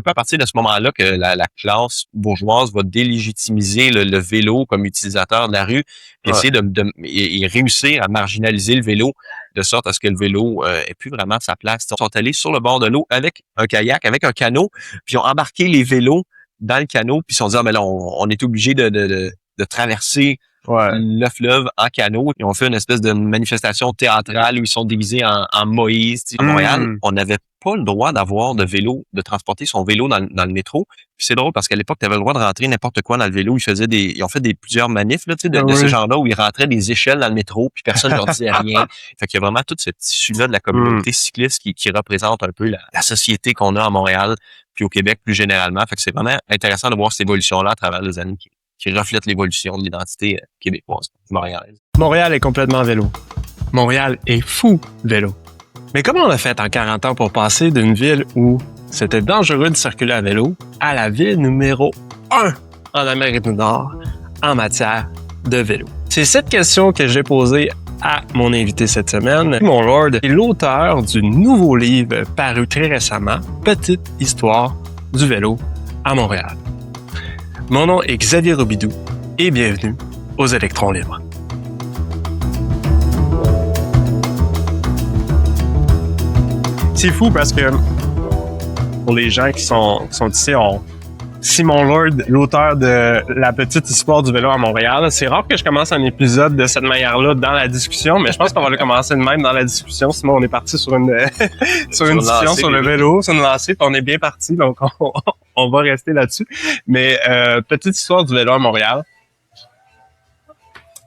peu à partir de ce moment-là que la classe bourgeoise va délégitimiser le vélo comme utilisateur de la rue, puis essayer et réussir à marginaliser le vélo de sorte à ce que le vélo ait plus vraiment sa place. Ils sont allés sur le bord de l'eau avec un kayak, avec un canot, puis ils ont embarqué les vélos dans le canot, puis ils se sont dit, ah, mais là, on est obligé de traverser le fleuve en canot. Ils ont fait une espèce de manifestation théâtrale où ils sont déguisés en Moïse. À Montréal, on n'avait pas le droit d'avoir de vélo, de transporter son vélo dans le métro. Puis c'est drôle parce qu'à l'époque, tu avais le droit de rentrer n'importe quoi dans le vélo. Ils ont fait plusieurs manifs là, de ces gens-là où ils rentraient des échelles dans le métro, puis personne ne leur disait rien. Fait qu'il y a vraiment tout ce tissu-là de la communauté cycliste qui représente un peu la société qu'on a à Montréal, puis au Québec plus généralement. Fait que c'est vraiment intéressant de voir cette évolution-là à travers les années qui reflète l'évolution de l'identité québécoise, montréalaise. Montréal est complètement vélo. Montréal est fou vélo. Mais comment on a fait en 40 ans pour passer d'une ville où c'était dangereux de circuler à vélo à la ville numéro 1 en Amérique du Nord en matière de vélo? C'est cette question que j'ai posée à mon invité cette semaine. Mon Lord est l'auteur du nouveau livre paru très récemment, Petite histoire du vélo à Montréal. Mon nom est Xavier Robidoux et bienvenue aux Électrons libres. C'est fou parce que pour les gens qui sont ici, Simon Lord, l'auteur de La petite histoire du vélo à Montréal. C'est rare que je commence un épisode de cette manière-là dans la discussion, mais je pense qu'on va le commencer de même dans la discussion. Simon, on est parti sur une discussion sur le vélo, sur une lancée, puis on est bien parti, donc on va rester là-dessus. Mais petite histoire du vélo à Montréal.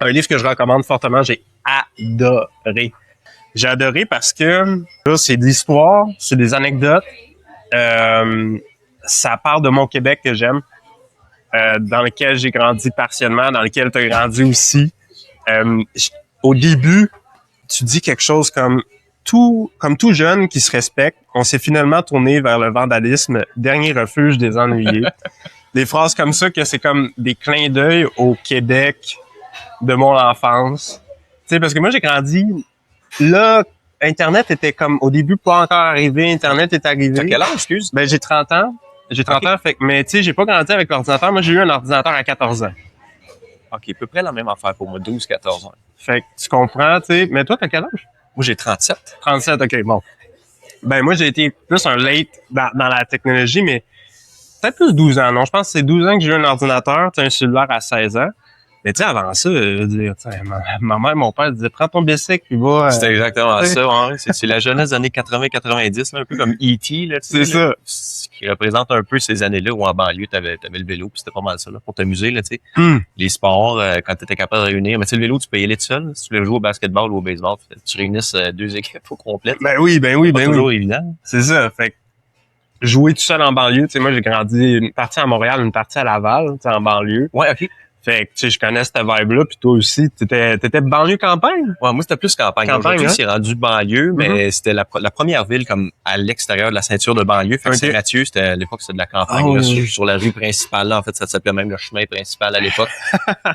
Un livre que je recommande fortement, j'ai adoré. J'ai adoré parce que là, c'est de l'histoire, c'est des anecdotes. Ça parle de mon Québec que j'aime, dans lequel j'ai grandi partiellement, dans lequel tu as grandi aussi. Au début, tu dis quelque chose comme tout jeune qui se respecte, on s'est finalement tourné vers le vandalisme, dernier refuge des ennuyés. Des phrases comme ça que c'est comme des clins d'œil au Québec de mon enfance. Tu sais, parce que moi, j'ai grandi là. Internet était comme, au début, pas encore arrivé. Internet est arrivé. T'as quel âge, excuse? Ben, j'ai 30 ans. J'ai 30 ans, fait que, mais tu sais, j'ai pas grandi avec l'ordinateur. Moi, j'ai eu un ordinateur à 14 ans. OK, à peu près la même affaire pour moi, 12-14 ans. Fait que tu comprends, tu sais. Mais toi, t'as quel âge? Moi, j'ai 37. 37, OK, bon. Ben, moi, j'ai été plus un late dans la technologie, mais peut-être plus 12 ans, non? Je pense que c'est 12 ans que j'ai eu un ordinateur, tu sais, un cellulaire à 16 ans. Mais tu sais, avant ça, je veux dire, ma mère, mon père disaient, prends ton bicycle, puis va... C'était exactement ça, ouais. C'est la jeunesse des années 80-90, un peu comme E.T., là, tu sais. C'est ça. Qui représente un peu ces années-là où en banlieue, t'avais le vélo, puis c'était pas mal ça, là, pour t'amuser, là, tu sais. Les sports, quand t'étais capable de réunir. Mais tu sais, le vélo, tu peux y aller tout seul. Si tu voulais jouer au basketball ou au baseball, tu réunisses deux équipes au complet. Ben oui. C'est toujours évident. C'est ça, fait que jouer tout seul en banlieue, tu sais, moi, j'ai grandi une partie à Montréal, une partie à Laval, tu sais, en banlieue. Ouais, OK. Fait que, tu sais, je connais cette vibe-là, puis toi aussi, t'étais banlieue campagne? Ouais, moi, c'était plus campagne. Aujourd'hui, c'est rendu banlieue, mais c'était la première ville comme à l'extérieur de la ceinture de banlieue. Fait que Saint-Mathieu, à l'époque, c'était de la campagne, là, sur la rue principale, là. En fait, ça s'appelait même le chemin principal à l'époque.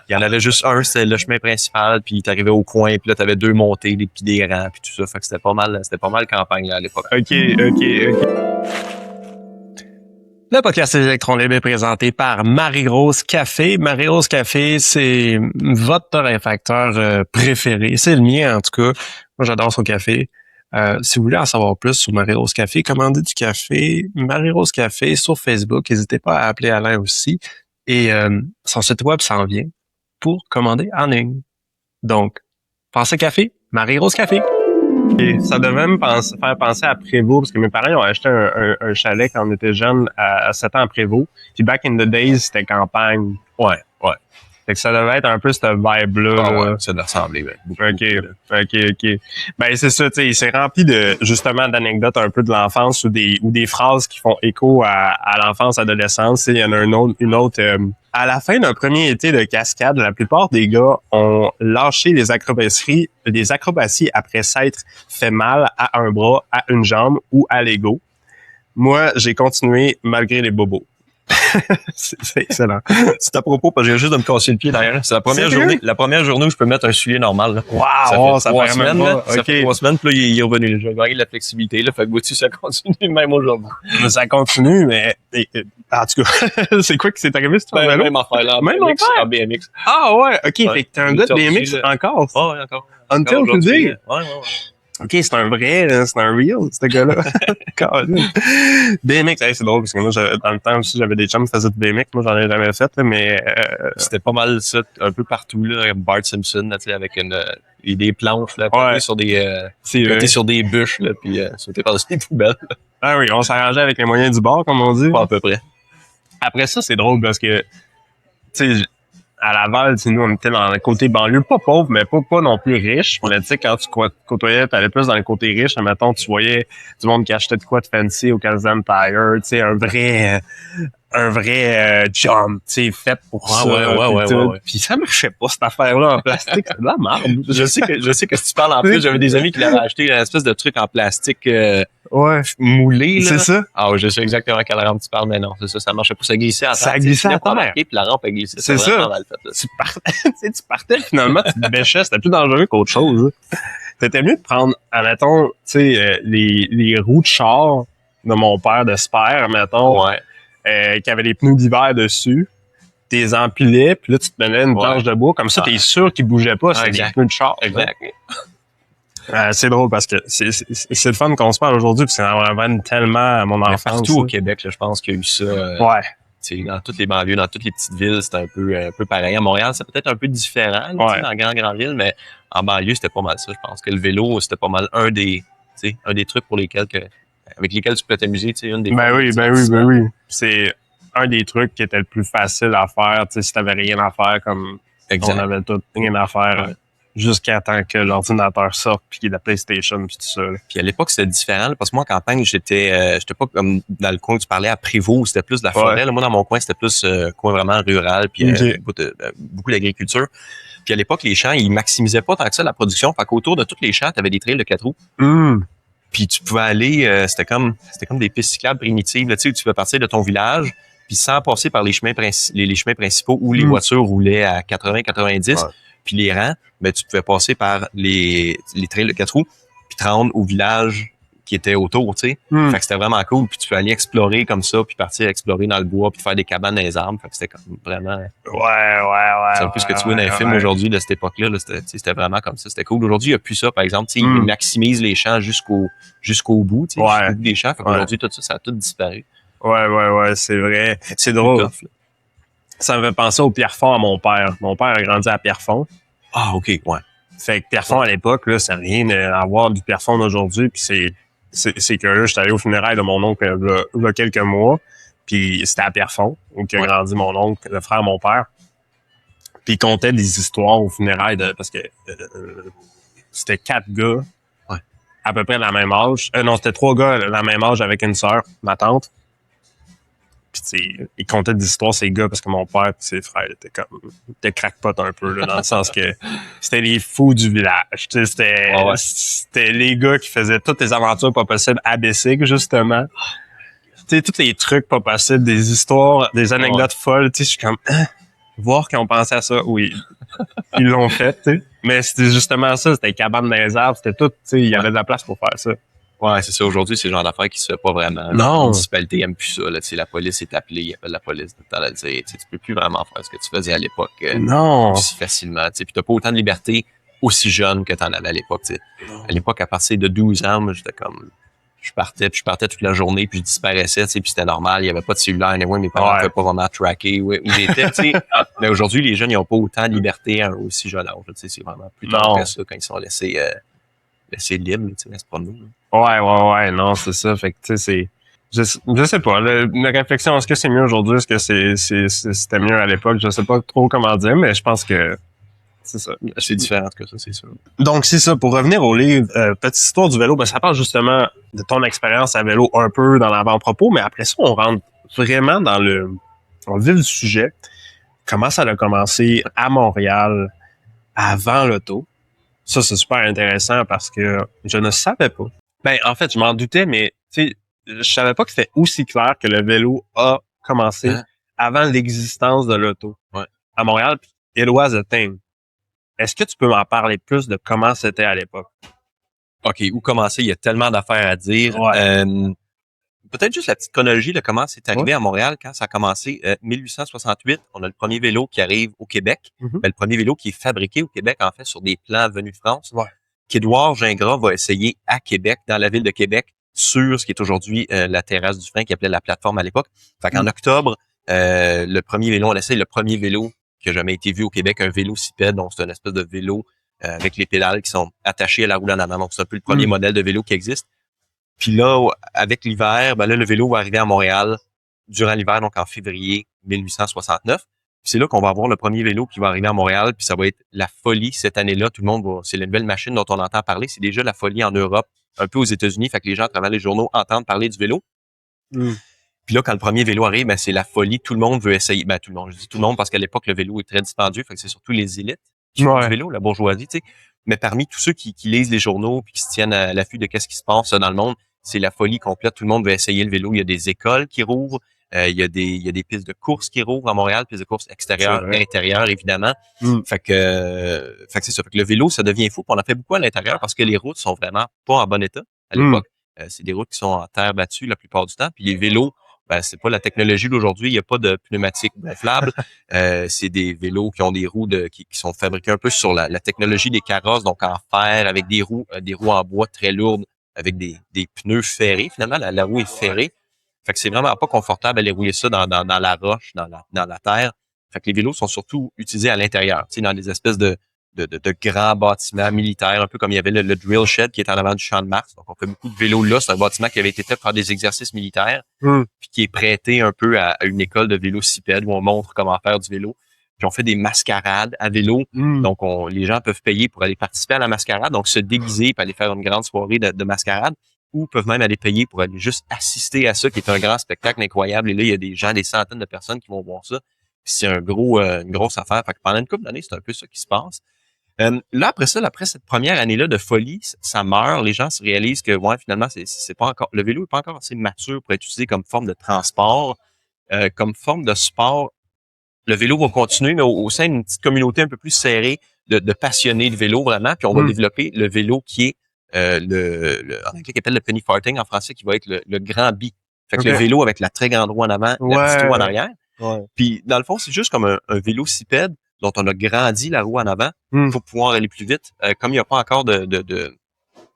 Il y en avait juste un, c'était le chemin principal, puis t'arrivais au coin, puis là, t'avais deux montées, puis des rangs, puis tout ça. Fait que c'était pas mal campagne, là, à l'époque. OK. Le podcast des Électrons libres est présenté par Marie-Rose Café. Marie-Rose Café, c'est votre torréfacteur préféré. C'est le mien, en tout cas. Moi, j'adore son café. Si vous voulez en savoir plus sur Marie-Rose Café, commandez du café. Marie-Rose Café sur Facebook. N'hésitez pas à appeler Alain aussi. Et son site web s'en vient pour commander en ligne. Donc, pensez café, Marie-Rose Café. Et ça devait me faire penser à Prévost, parce que mes parents ont acheté un chalet quand on était jeunes à 7 ans à Prévost. Puis back in the days, c'était campagne. Ouais. Fait que ça devait être un peu cette vibe-là. Ah ouais, ça doit ressembler. OK. Ben, c'est ça, tu sais, il s'est rempli de, justement, d'anecdotes un peu de l'enfance ou des phrases qui font écho à l'enfance, adolescence. Il y en a une autre, à la fin d'un premier été de cascade, la plupart des gars ont lâché les acrobaties après s'être fait mal à un bras, à une jambe ou à l'ego. Moi, j'ai continué malgré les bobos. C'est excellent. C'est à propos, parce que j'ai juste de me casser le pied derrière. C'est la première journée où je peux mettre un soulier normal, là. Wow, Ça fait 3 semaines, là. Ça fait OK. 3 semaines, puis là, il est revenu. J'ai gagné de la flexibilité, là. Fait que, vois-tu, ça continue même aujourd'hui. Mais ça continue, mais en tout cas, c'est quoi qui s'est arrivé, c'est ton vélo? Même affaire, là. Même BMX, affaire? en BMX. Ah ouais, OK, Ouais. fait que t'es un gars de BMX Sorti, là. encore. Oh, ouais, encore. Until Aujourd'hui, today. ouais. OK, c'est un vrai, là, c'est un real, ce gars-là. Colin. BMX, hey, c'est drôle, parce que moi, dans le temps aussi, j'avais des chums qui faisaient du BMX. Moi, j'en ai jamais fait, là, mais C'était pas mal ça, un peu partout, là. Bart Simpson, là, tu sais, avec des planches, là, Ouais. sur des, c'est vrai. côté sur des bûches, là, puis sauter par-dessus des poubelles. Ah oui, on s'arrangeait avec les moyens du bord, comme on dit. Pas à peu près. Après ça, c'est drôle, parce que, tu sais, à Laval, nous, on était dans le côté banlieue, pas pauvre, mais pas non plus riche. Mais tu sais, quand tu côtoyais, t'allais plus dans le côté riche, admettons, tu voyais du monde qui achetait de quoi de fancy au Calzone Tire, tu sais, un vrai jump, tu sais, fait pour ça. Ouais. Puis ça marchait pas, cette affaire-là en plastique, c'est de la merde. Je sais que tu parles en plus. J'avais des amis qui l'avaient acheté, une espèce de truc en plastique Ouais. moulé, là. C'est ça. Ah ouais, je sais exactement à quelle rampe tu parles, mais non, c'est ça, ça marchait pas. Ça glissait à terre. Ça glissait à terre. Puis la rampe a glissé. C'est ça. Vraiment mal fait, là. Tu partais, finalement, tu te bêchais, c'était plus dangereux qu'autre chose. Hein. C'était mieux de prendre, admettons, tu sais, les roues de char de mon père de Spare, admettons, Ouais. qui avaient les pneus d'hiver dessus. T'es empilais, puis là, tu te donnais une planche de bois. Comme ça, t'es sûr qu'ils bougeaient pas. C'est des exact. pneus de char. Exact. C'est drôle parce que c'est le fun qu'on se parle aujourd'hui, puis ça ramène tellement à mon Mais enfance. partout au là. Québec, là, je pense qu'il y a eu ça. Ouais. Tu sais, dans toutes les banlieues, dans toutes les petites villes, c'était un peu pareil. À Montréal, c'est peut-être un peu différent, là, tu sais, dans grande ville, mais en banlieue, c'était pas mal ça. Je pense que le vélo, c'était pas mal un des trucs avec lesquels tu peux t'amuser, tu sais, une des Ben formes oui, de ben oui, divertissement. ben oui. C'est un des trucs qui était le plus facile à faire, tu sais, si t'avais rien à faire, comme Exact. on avait tout rien à faire, Ouais. jusqu'à temps que l'ordinateur sorte, puis qu'il y ait la PlayStation, puis tout ça. Là. Puis à l'époque, c'était différent, là, parce que moi, en campagne, j'étais pas comme dans le coin où tu parlais à Prévost, c'était plus de la forêt. Ouais. Là, moi, dans mon coin, c'était plus coin vraiment rural, puis Ok. beaucoup d'agriculture. Puis à l'époque, les champs, ils maximisaient pas tant que ça la production. Fait qu'autour de tous les champs, t'avais des trails de 4 roues. Puis tu pouvais aller, c'était comme des pistes cyclables primitives, là, tu sais, où tu pouvais partir de ton village, puis sans passer par les chemins les chemins principaux où les voitures roulaient à 80-90, Ouais. puis les rangs, ben tu pouvais passer par les trails de 4 roues, puis te rendre au village qui était autour, tu sais. Fait que c'était vraiment cool, puis tu peux aller explorer comme ça, puis partir explorer dans le bois, puis te faire des cabanes dans les arbres. Fait que c'était comme vraiment... Ouais. C'est un peu ce que tu vois dans les films aujourd'hui de cette époque-là. Là, c'était vraiment comme ça. C'était cool. Aujourd'hui, il n'y a plus ça, par exemple. Ils maximisent les champs jusqu'au bout, jusqu'au bout des champs. Fait qu'aujourd'hui, tout ça, ça a tout disparu. Ouais, c'est vrai. C'est drôle. Tough, là. Ça me fait penser au Pierrefonds à mon père. Mon père a grandi à Pierrefonds. Ah, OK, ouais. Fait que Pierrefonds, à l'époque, là, ça n'a rien à voir du Pierrefonds d'aujourd'hui. Puis c'est que là, j'étais allé au funérailles de mon oncle il y a quelques mois. Puis c'était à Pierrefonds, où a grandi mon oncle, le frère de mon père. Puis il contait des histoires au funérailles parce que c'était 4 gars à peu près de la même âge. Non, c'était 3 gars de la même âge avec une sœur, ma tante. Puis tu sais, il contait des histoires, ces gars, parce que mon père et ses frères étaient crackpot un peu, là, dans le sens que c'était les fous du village. Tu sais, c'était les gars qui faisaient toutes les aventures pas possibles à Bessic, justement. Tu sais, tous les trucs pas possibles, des histoires, des anecdotes folles, tu sais, je suis comme, voir qu'ils ont pensé à ça, oui. Ils l'ont fait, tu sais. Mais c'était justement ça, c'était cabane dans les arbres, c'était tout, tu sais, il y avait de la place pour faire ça. Ouais, c'est ça. Aujourd'hui, c'est le genre d'affaires qui se fait pas vraiment. Non. La municipalité aime plus ça. Là. Tu sais, la police est appelée, il appelle la police de temps à dire. Tu sais, tu peux plus vraiment faire ce que tu faisais à l'époque Non. aussi facilement. Tu sais, puis t'as pas autant de liberté aussi jeune que t'en avais à l'époque. Tu sais. À l'époque, à partir de 12 ans, moi, j'étais comme... Je partais toute la journée, puis je disparaissais, tu sais, puis c'était normal. Il y avait pas de cellulaire. Anyway, mes parents ne pouvaient pas vraiment tracker où j'étais, tu sais. Mais aujourd'hui, les jeunes, ils ont pas autant de liberté à un aussi jeune âge. Tu sais, c'est vraiment plus tard que ça quand ils sont laissés libres, tu sais, c'est pas nous. Ouais, non, c'est ça. Fait que, tu sais, je sais pas. La réflexion, est-ce que c'est mieux aujourd'hui? Est-ce que c'était mieux à l'époque? Je sais pas trop comment dire, mais je pense que c'est ça. C'est différent que ça, c'est sûr. Donc, c'est ça. Pour revenir au livre, Petite histoire du vélo, ben, ça parle justement de ton expérience à vélo un peu dans l'avant-propos, mais après ça, on rentre vraiment dans le vif du sujet. Comment ça a commencé à Montréal avant l'auto? Ça, c'est super intéressant parce que je ne savais pas. Ben, en fait, je m'en doutais, mais tu sais, je savais pas que c'était aussi clair que le vélo a commencé avant l'existence de l'auto. Ouais. À Montréal, it was a thing. Est-ce que tu peux m'en parler plus de comment c'était à l'époque? OK, où commencer? Il y a tellement d'affaires à dire. Ouais. Peut-être juste la petite chronologie de comment c'est arrivé Ouais. à Montréal quand ça a commencé. 1868, on a le premier vélo qui arrive au Québec. Mm-hmm. Ben, le premier vélo qui est fabriqué au Québec, en fait, sur des plans venus de France. Ouais. Qu'Édouard Gingras va essayer à Québec, dans la ville de Québec, sur ce qui est aujourd'hui la terrasse du frein, qui appelait la plateforme à l'époque. Fait qu'en octobre, le premier vélo, on essaie le premier vélo qui a jamais été vu au Québec, un vélocipède, donc c'est une espèce de vélo avec les pédales qui sont attachées à la roue en avant. Donc c'est un peu le premier modèle de vélo qui existe. Puis là, avec l'hiver, ben là, le vélo va arriver à Montréal durant l'hiver, donc en février 1869. Puis c'est là qu'on va avoir le premier vélo qui va arriver à Montréal, puis ça va être la folie cette année-là. Tout le monde va, c'est la nouvelle machine dont on entend parler. C'est déjà la folie en Europe, un peu aux États-Unis. Fait que les gens à travers les journaux entendent parler du vélo. Puis là, quand le premier vélo arrive, ben c'est la folie. Tout le monde veut essayer. Ben tout le monde, je dis tout le monde parce qu'à l'époque, le vélo est très dispendieux. Fait que c'est surtout les élites qui font du vélo, la bourgeoisie, tu sais. Mais parmi tous ceux qui lisent les journaux puis qui se tiennent à l'affût de qu'est-ce qui se passe dans le monde, c'est la folie complète. Tout le monde veut essayer le vélo. Il y a des écoles qui rouvrent. Il y a des pistes de course qui rouvrent à Montréal, pistes de course extérieures, intérieures, évidemment. Fait que c'est ça. Fait que le vélo, ça devient fou. Puis on en fait beaucoup à l'intérieur parce que les routes sont vraiment pas en bon état à l'époque. C'est des routes qui sont en terre battue la plupart du temps. Puis les vélos, ben, c'est pas la technologie d'aujourd'hui. Il n'y a pas de pneumatiques gonflables. C'est des vélos qui ont des roues qui sont fabriqués un peu sur la technologie des carrosses, donc en fer, avec des roues en bois très lourdes, avec des pneus ferrés. Finalement, la roue est ferrée. Fait que c'est vraiment pas confortable d'aller rouler ça dans la roche, dans la terre. Fait que les vélos sont surtout utilisés à l'intérieur, tu sais, dans des espèces de grands bâtiments militaires, un peu comme il y avait le drill shed qui est en avant du champ de Mars. Donc, on fait beaucoup de vélos là. C'est un bâtiment qui avait été fait pour faire des exercices militaires, puis qui est prêté un peu à une école de vélocipède où on montre comment faire du vélo. Puis on fait des mascarades à vélo. Donc, les gens peuvent payer pour aller participer à la mascarade, donc se déguiser puis aller faire une grande soirée de mascarade, ou peuvent même aller payer pour aller juste assister à ça, qui est un grand spectacle incroyable. Et là, il y a des gens, des centaines de personnes qui vont voir ça. Puis c'est une grosse affaire. Fait que pendant une couple d'années, c'est un peu ça qui se passe. Là, après ça, après cette première année-là de folie, ça meurt. Les gens se réalisent que, ouais, finalement, c'est pas encore, le vélo est pas encore assez mature pour être utilisé comme forme de transport, comme forme de sport. Le vélo va continuer, mais au sein d'une petite communauté un peu plus serrée de passionnés de vélo, vraiment. Puis on va développer le vélo qui est, en anglais, qui appelle le penny farthing, en français, qui va être le grand bi. Fait que le vélo avec la très grande roue en avant, la petite roue en arrière. Puis, dans le fond, c'est juste comme un vélocipède dont on a grandi la roue en avant pour pouvoir aller plus vite. Comme il n'y a pas encore de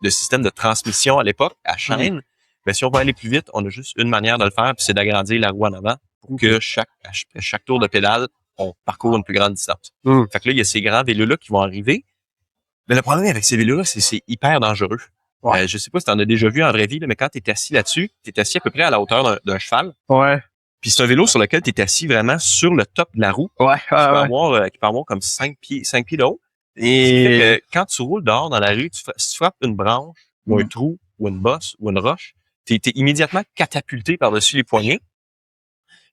système de transmission à l'époque, à chaîne, ben, si on veut aller plus vite, on a juste une manière de le faire, puis c'est d'agrandir la roue en avant pour que chaque tour de pédale, on parcourt une plus grande distance. Fait que là, il y a ces grands vélos-là qui vont arriver. Mais le problème avec ces vélos-là, c'est hyper dangereux. Je sais pas si tu en as déjà vu en vraie vie, là, mais quand tu es assis là-dessus, tu es assis à peu près à la hauteur d'un cheval. Puis c'est un vélo sur lequel tu es assis vraiment sur le top de la roue. Qui peut avoir comme 5 pieds de haut. Et ce qui fait que quand tu roules dehors dans la rue, si tu frappes une branche, ou un trou, ou une bosse, ou une roche, t'es immédiatement catapulté par-dessus les poignets.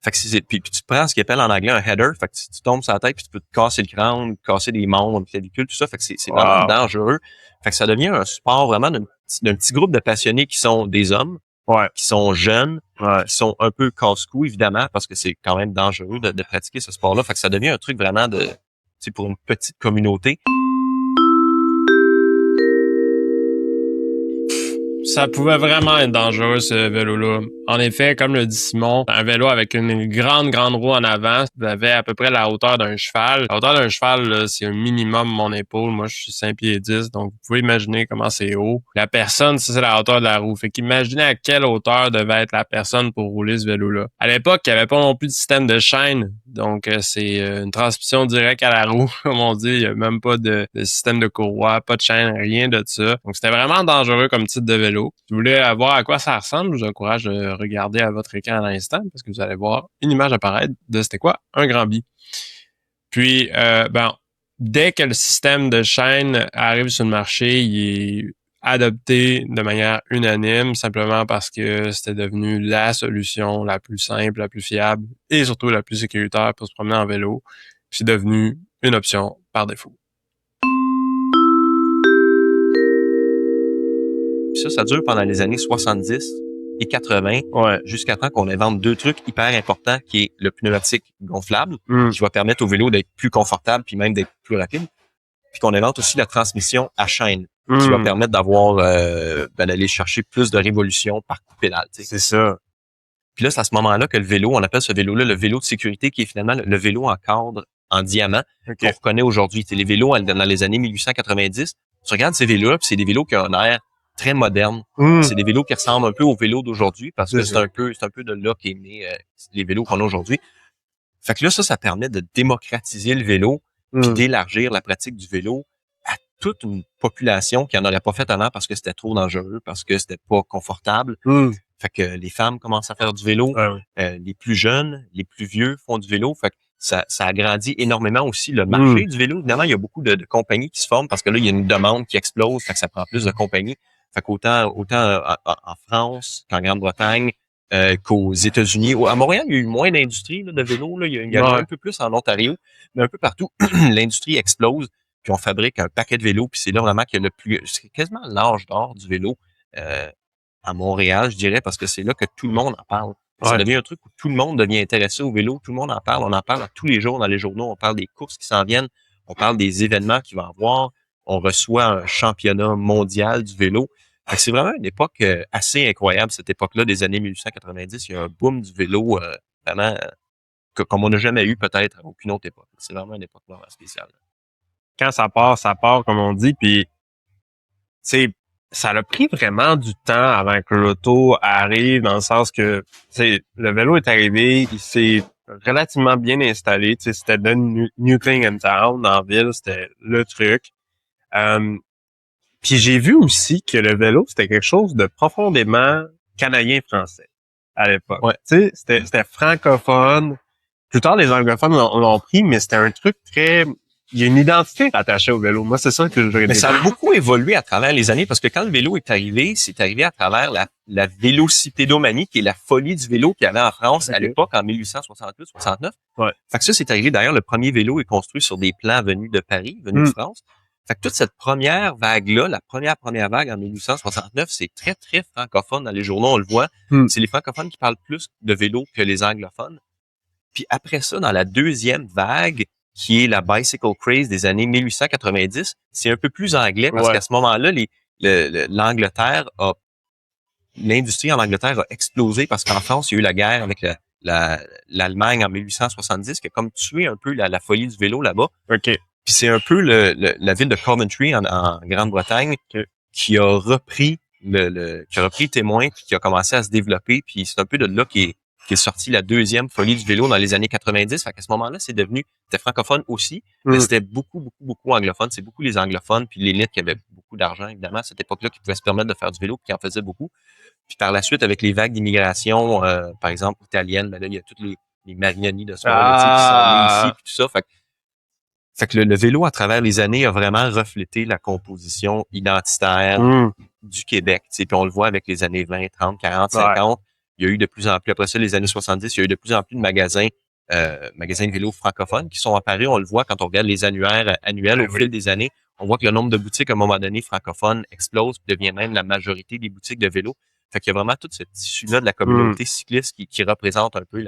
Fait que puis tu prends ce qu'ils appellent en anglais un header. Fait que tu tombes sur la tête, puis tu peux te casser le crâne, casser des membres, une clavicule, tout ça. Fait que c'est vraiment dangereux. Fait que ça devient un sport vraiment d'un petit groupe de passionnés qui sont des hommes, qui sont jeunes, qui sont un peu casse-cou, évidemment, parce que c'est quand même dangereux de pratiquer ce sport-là. Fait que ça devient un truc vraiment pour une petite communauté. Ça pouvait vraiment être dangereux, ce vélo-là. En effet, comme le dit Simon, un vélo avec une grande roue en avant, vous avez à peu près la hauteur d'un cheval. La hauteur d'un cheval, là, c'est un minimum mon épaule. Moi, je suis 5 pieds 10, donc vous pouvez imaginer comment c'est haut. La personne, c'est la hauteur de la roue. Fait qu'imaginez à quelle hauteur devait être la personne pour rouler ce vélo-là. À l'époque, il n'y avait pas non plus de système de chaîne, donc c'est une transmission directe à la roue, comme on dit. Il n'y a même pas de système de courroie, pas de chaîne, rien de ça. Donc c'était vraiment dangereux comme type de vélo. Si vous voulez voir à quoi ça ressemble, je vous encourage de regarder à votre écran à l'instant parce que vous allez voir une image apparaître de c'était quoi un grand bi. Puis, dès que le système de chaîne arrive sur le marché, il est adopté de manière unanime simplement parce que c'était devenu la solution la plus simple, la plus fiable et surtout la plus sécuritaire pour se promener en vélo. Puis c'est devenu une option par défaut. Ça dure pendant les années 70. et 80, jusqu'à temps qu'on invente deux trucs hyper importants, qui est le pneumatique gonflable, qui va permettre au vélo d'être plus confortable puis même d'être plus rapide. Puis qu'on invente aussi la transmission à chaîne, qui va permettre d'avoir d'aller chercher plus de révolution par coup de pédale. T'sais. C'est ça. Puis là, c'est à ce moment-là que le vélo, on appelle ce vélo-là le vélo de sécurité, qui est finalement le vélo en cadre en diamant qu'on reconnaît aujourd'hui. C'est les vélos dans les années 1890. Tu regardes ces vélos-là, puis c'est des vélos qui ont un air très moderne. C'est des vélos qui ressemblent un peu aux vélos d'aujourd'hui parce que c'est un peu de là qu'est né les vélos qu'on a aujourd'hui. Fait que là, ça permet de démocratiser le vélo puis d'élargir la pratique du vélo à toute une population qui en aurait pas fait avant parce que c'était trop dangereux, parce que c'était pas confortable. Fait que les femmes commencent à faire du vélo, les plus jeunes, les plus vieux font du vélo. Fait que ça agrandit énormément aussi le marché du vélo. Évidemment, il y a beaucoup de compagnies qui se forment parce que là, il y a une demande qui explose, fait que ça prend plus de compagnies. Fait qu'autant en France qu'en Grande-Bretagne, qu'aux États-Unis. À Montréal, il y a eu moins d'industrie de vélo. Là. Il y en a un peu plus en Ontario, mais un peu partout, l'industrie explose. Puis on fabrique un paquet de vélos. Puis c'est là vraiment qu'il y a c'est quasiment l'âge d'or du vélo à Montréal, je dirais, parce que c'est là que tout le monde en parle. Ça devient un truc où tout le monde devient intéressé au vélo. Tout le monde en parle. On en parle tous les jours dans les journaux. On parle des courses qui s'en viennent. On parle des événements qu'il va y avoir. On reçoit un championnat mondial du vélo. C'est vraiment une époque assez incroyable, cette époque-là des années 1890. Il y a un boom du vélo vraiment comme on n'a jamais eu peut-être à aucune autre époque. C'est vraiment une époque vraiment spéciale. Quand ça part, comme on dit, puis ça a pris vraiment du temps avant que l'auto arrive, dans le sens que le vélo est arrivé, il s'est relativement bien installé. C'était the new thing in town, dans la ville, c'était le truc. Puis j'ai vu aussi que le vélo, c'était quelque chose de profondément canadien-français à l'époque. C'était francophone. Plus tard, les anglophones l'ont pris, mais c'était un truc très... Il y a une identité attachée au vélo. Moi, c'est ça que je Mais ça a beaucoup évolué à travers les années, parce que quand le vélo est arrivé, c'est arrivé à travers la vélocipédomanie, qui est la folie du vélo qu'il y avait en France à l'époque, en 1868-69. Fait que ça, c'est arrivé. D'ailleurs, le premier vélo est construit sur des plans venus de Paris, venus de France. Fait que toute cette première vague-là, la première vague en 1869, c'est très, très francophone dans les journaux, on le voit. C'est les francophones qui parlent plus de vélo que les anglophones. Puis après ça, dans la deuxième vague, qui est la bicycle craze des années 1890, c'est un peu plus anglais parce qu'à ce moment-là, l'industrie en Angleterre a explosé parce qu'en France, il y a eu la guerre avec l'Allemagne en 1870 qui a comme tué un peu la folie du vélo là-bas. Puis c'est un peu la ville de Coventry en Grande-Bretagne qui a repris le témoin puis qui a commencé à se développer. Puis c'est un peu de là qui est sorti la deuxième folie du vélo dans les années 90. Fait qu'à ce moment-là, c'était francophone aussi, mais c'était beaucoup, beaucoup, beaucoup anglophone. C'est beaucoup les anglophones puis l'élite qui avait beaucoup d'argent, évidemment, à cette époque-là, qui pouvaient se permettre de faire du vélo puis qui en faisaient beaucoup. Puis par la suite, avec les vagues d'immigration, par exemple, italienne, ben là, il y a toutes les Marignani de ce monde qui sont nés ici puis tout ça. Fait que le vélo, à travers les années, a vraiment reflété la composition identitaire du Québec. Puis on le voit avec les années 20, 30, 40, 50. Il y a eu de plus en plus, après ça, les années 70, il y a eu de plus en plus de magasins de vélos francophones qui sont apparus. On le voit quand on regarde les annuaires annuels au fil des années. On voit que le nombre de boutiques, à un moment donné, francophones explose puis devient même la majorité des boutiques de vélos. Fait qu'il y a vraiment toute cette issue-là de la communauté cycliste qui représente un peu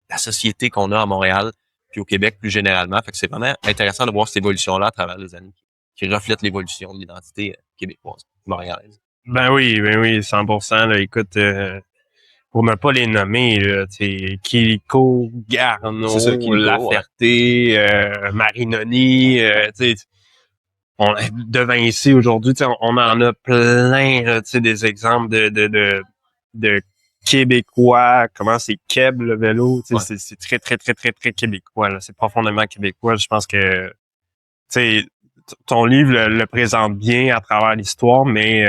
la société qu'on a à Montréal puis au Québec plus généralement. Fait que c'est vraiment intéressant de voir cette évolution-là à travers les années qui reflète l'évolution de l'identité québécoise, montréalaise. Ben oui, 100%. Là, écoute, pour ne pas les nommer, Kiko, Garneau, Laferté, Marinoni, on devant ici aujourd'hui, on en a plein, là, des exemples de Québécois, comment c'est Québec le vélo, c'est très, très, très, très, très québécois, là. C'est profondément québécois. Je pense que, ton livre le présente bien à travers l'histoire, mais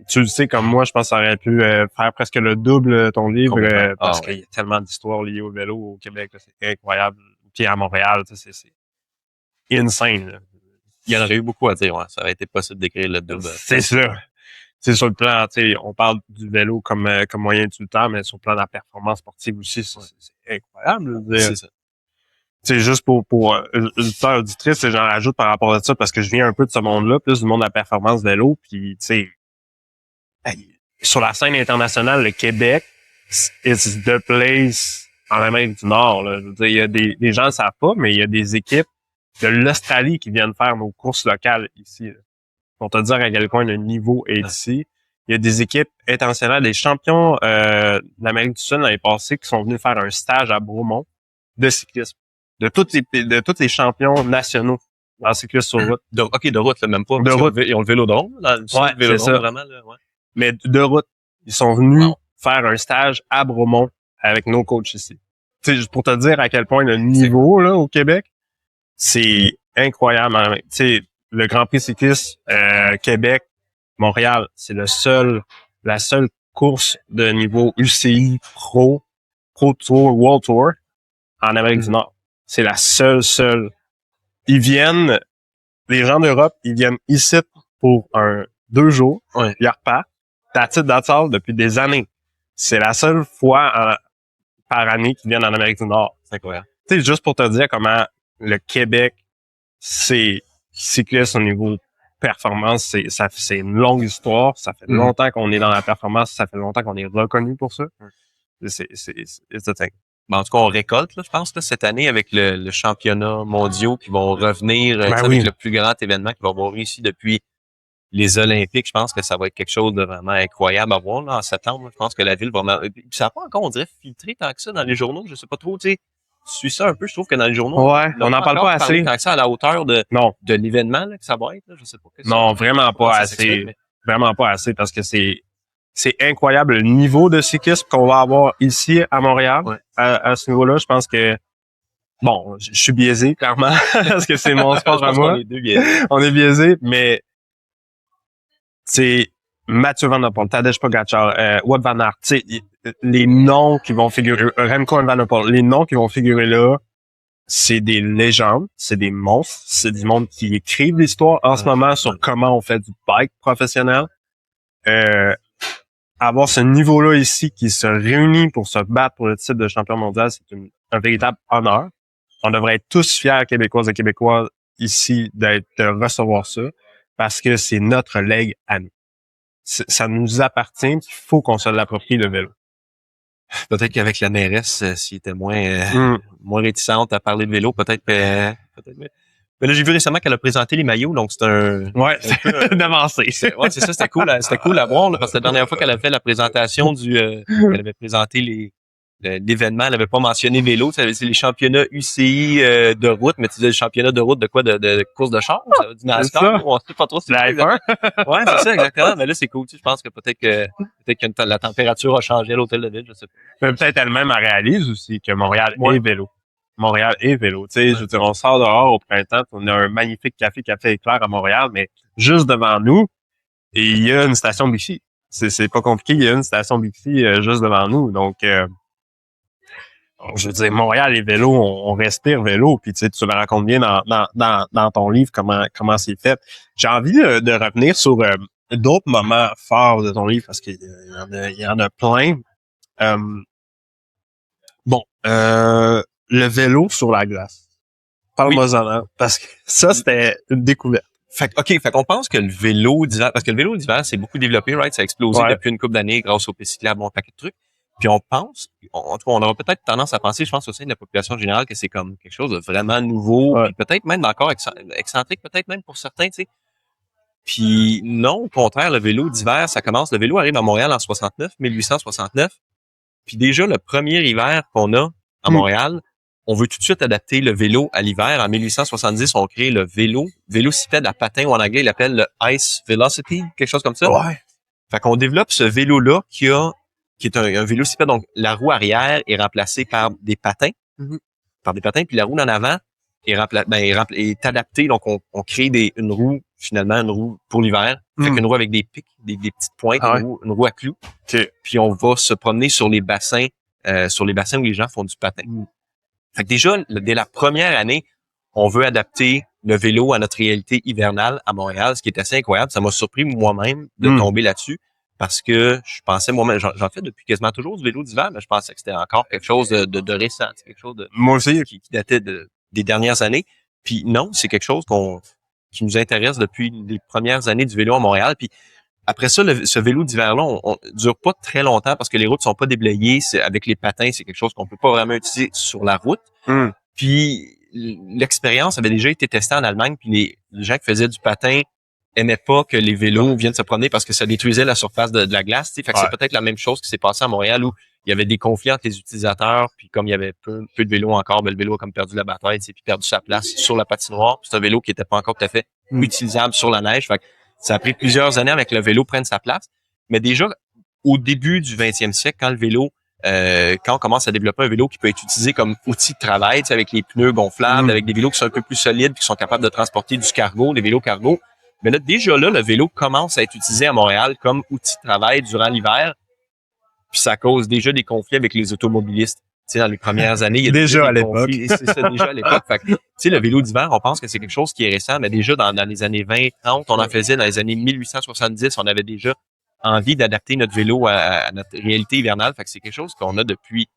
tu le sais comme moi, je pense que ça aurait pu faire presque le double ton livre parce qu'il y a tellement d'histoires liées au vélo au Québec, là, c'est incroyable. Puis à Montréal, c'est insane. Là. Il y en aurait eu beaucoup à dire, ouais. Ça aurait été possible d'écrire le double. C'est ça. C'est sur le plan, on parle du vélo comme moyen utilitaire, mais sur le plan de la performance sportive aussi, c'est incroyable. C'est ça. C'est juste pour auditeur, auditrice, j'en rajoute par rapport à ça parce que je viens un peu de ce monde-là, plus du monde de la performance vélo, puis tu sais, sur la scène internationale, le Québec is the place en Amérique du Nord. Là. Je veux dire, il y a des gens ne savent pas, mais il y a des équipes de l'Australie qui viennent faire nos courses locales ici. Là. Pour te dire à quel point le niveau est ici. Il y a des équipes internationales, des champions d'Amérique du Sud l'année passée qui sont venus faire un stage à Bromont de cyclisme. De tous les champions nationaux en cyclisme sur route. De route, là, même pas. De route. Ils ont le vélodrome, là. Ouais, le vélodrome, c'est ça. vraiment, là, ouais. Mais de route. Ils sont venus faire un stage à Bromont avec nos coachs ici. Tu sais, juste pour te dire à quel point le niveau, là, au Québec, c'est incroyable. Tu sais, le Grand Prix cycliste, Québec, Montréal, c'est la seule course de niveau UCI Pro Tour, World Tour en Amérique du Nord. C'est la seule. Ils viennent, les gens d'Europe, ils viennent ici pour 2 jours. Ouais. Ils repartent. That's all depuis des années. C'est la seule fois par année qu'ils viennent en Amérique du Nord. C'est incroyable. Tu sais, juste pour te dire comment le Québec, c'est cycliste au niveau performance, c'est une longue histoire. Ça fait longtemps qu'on est dans la performance. Ça fait longtemps qu'on est reconnu pour ça. It's the thing. Ben, en tout cas, on récolte, là, je pense, là, cette année avec le championnat mondiaux qui vont revenir avec le plus grand événement qui va avoir réussi depuis les Olympiques. Je pense que ça va être quelque chose de vraiment incroyable à voir là, en septembre. Je pense que la ville va... Ça n'a pas encore, on dirait, filtré tant que ça dans les journaux. Je sais pas trop, tu sais. Tu suis ça un peu, je trouve que dans les journaux... Ouais, on n'en parle pas assez. Tant que ça à la hauteur de l'événement là, que ça va être. Là, je sais pas. Non, vraiment pas assez. Vraiment pas assez parce que c'est incroyable le niveau de cyclisme qu'on va avoir ici à Montréal. Ouais. À ce niveau-là, je pense que bon, je suis biaisé clairement parce que c'est mon sport à moi. On est biaisé, mais c'est Mathieu Van Der Poel, Tadej Pogacar, Wout van Aert, tu sais, les noms qui vont figurer, Remco Evenepoel, les noms qui vont figurer là, c'est des légendes, c'est des monstres, c'est du monde qui écrivent l'histoire en ce moment sur comment on fait du bike professionnel. Avoir ce niveau-là ici qui se réunit pour se battre pour le titre de champion mondial, c'est un véritable honneur. On devrait être tous fiers, Québécoises et Québécois, ici, de recevoir ça, parce que c'est notre legs à nous. Ça nous appartient, il faut qu'on se l'approprie, le vélo. Peut-être qu'avec la mairesse, s'il était moins réticente à parler de vélo, peut-être. Mais là, j'ai vu récemment qu'elle a présenté les maillots, donc c'est un peu d'avancée. Ouais, c'est ça, c'était cool à voir, là, parce que la dernière fois qu'elle a fait la présentation elle avait présenté l'événement, elle avait pas mentionné vélo, c'est les championnats UCI de route, mais tu disais le championnat de route de quoi, de course de char, du NASCAR, on sait pas trop si la F1. Ouais, c'est ça, exactement. Mais là, c'est cool, je pense que peut-être que la température a changé à l'hôtel de ville, je sais pas. Mais peut-être elle-même, elle réalise aussi que Montréal est vélo. Montréal est vélo. Tu sais, je veux dire, on sort dehors au printemps, on a un magnifique café éclair à Montréal, mais juste devant nous, il y a une station Bixi. C'est pas compliqué, il y a une station Bixi juste devant nous. Donc, je veux dire, Montréal est vélo, on respire vélo, puis tu sais, tu le racontes bien dans ton livre comment c'est fait. J'ai envie de revenir sur d'autres moments forts de ton livre parce qu'il y en a plein. Le vélo sur la glace. Parle-moi-en, parce que ça, c'était une découverte. Fait qu'on pense que le vélo d'hiver, parce que le vélo d'hiver, c'est beaucoup développé, right? Ça a explosé depuis une couple d'années grâce aux pistes cyclables, un paquet de trucs. Puis on pense, en tout cas, on aura peut-être tendance à penser, je pense, au sein de la population générale, que c'est comme quelque chose de vraiment nouveau, puis peut-être même encore excentrique, peut-être même pour certains, tu sais. Puis non, au contraire, le vélo d'hiver, ça commence, le vélo arrive à Montréal en 1869. Puis déjà, le premier hiver qu'on a à Montréal, on veut tout de suite adapter le vélo à l'hiver. En 1870, on crée le vélocipède à patin, ou en anglais, il l'appelle le Ice Velocity, quelque chose comme ça. Ouais. Fait qu'on développe ce vélo-là qui est un vélocipède. Donc, la roue arrière est remplacée par des patins. Puis la roue en avant est adaptée. Donc, on crée une roue pour l'hiver. Fait qu'une roue avec des pics, des petites pointes, une roue à clous. Okay. Puis on va se promener sur les bassins où les gens font du patin. Fait que déjà, dès la première année, on veut adapter le vélo à notre réalité hivernale à Montréal, ce qui est assez incroyable. Ça m'a surpris moi-même de tomber là-dessus parce que je pensais moi-même, j'en fais depuis quasiment toujours du vélo d'hiver, mais je pensais que c'était encore quelque chose de récent, c'est quelque chose moi aussi qui datait des dernières années. Puis non, c'est quelque chose qui nous intéresse depuis les premières années du vélo à Montréal. Puis après ça, ce vélo d'hiver-là, on dure pas très longtemps parce que les routes sont pas déblayées. Avec les patins, c'est quelque chose qu'on peut pas vraiment utiliser sur la route. Puis l'expérience avait déjà été testée en Allemagne, puis les gens qui faisaient du patin aimaient pas que les vélos viennent se promener parce que ça détruisait la surface de la glace. Fait que c'est peut-être la même chose qui s'est passé à Montréal où il y avait des conflits entre les utilisateurs, puis comme il y avait peu de vélos encore, ben le vélo a comme perdu la bataille, puis perdu sa place sur la patinoire. C'est un vélo qui était pas encore tout à fait utilisable sur la neige. Fait que ça a pris plusieurs années avec le vélo prenne sa place. Mais déjà, au début du 20e siècle, quand le vélo quand on commence à développer un vélo qui peut être utilisé comme outil de travail, avec les pneus gonflables, avec des vélos qui sont un peu plus solides, qui sont capables de transporter du cargo, des vélos cargo. Mais là, déjà là, le vélo commence à être utilisé à Montréal comme outil de travail durant l'hiver. Puis ça cause déjà des conflits avec les automobilistes. Dans les premières années, il y a déjà à des l'époque. conflits. C'est ça, déjà à l'époque. Fait que, le vélo d'hiver, on pense que c'est quelque chose qui est récent, mais déjà dans les années 20, 30, on en faisait dans les années 1870, on avait déjà envie d'adapter notre vélo à notre réalité hivernale. Fait que c'est quelque chose qu'on a depuis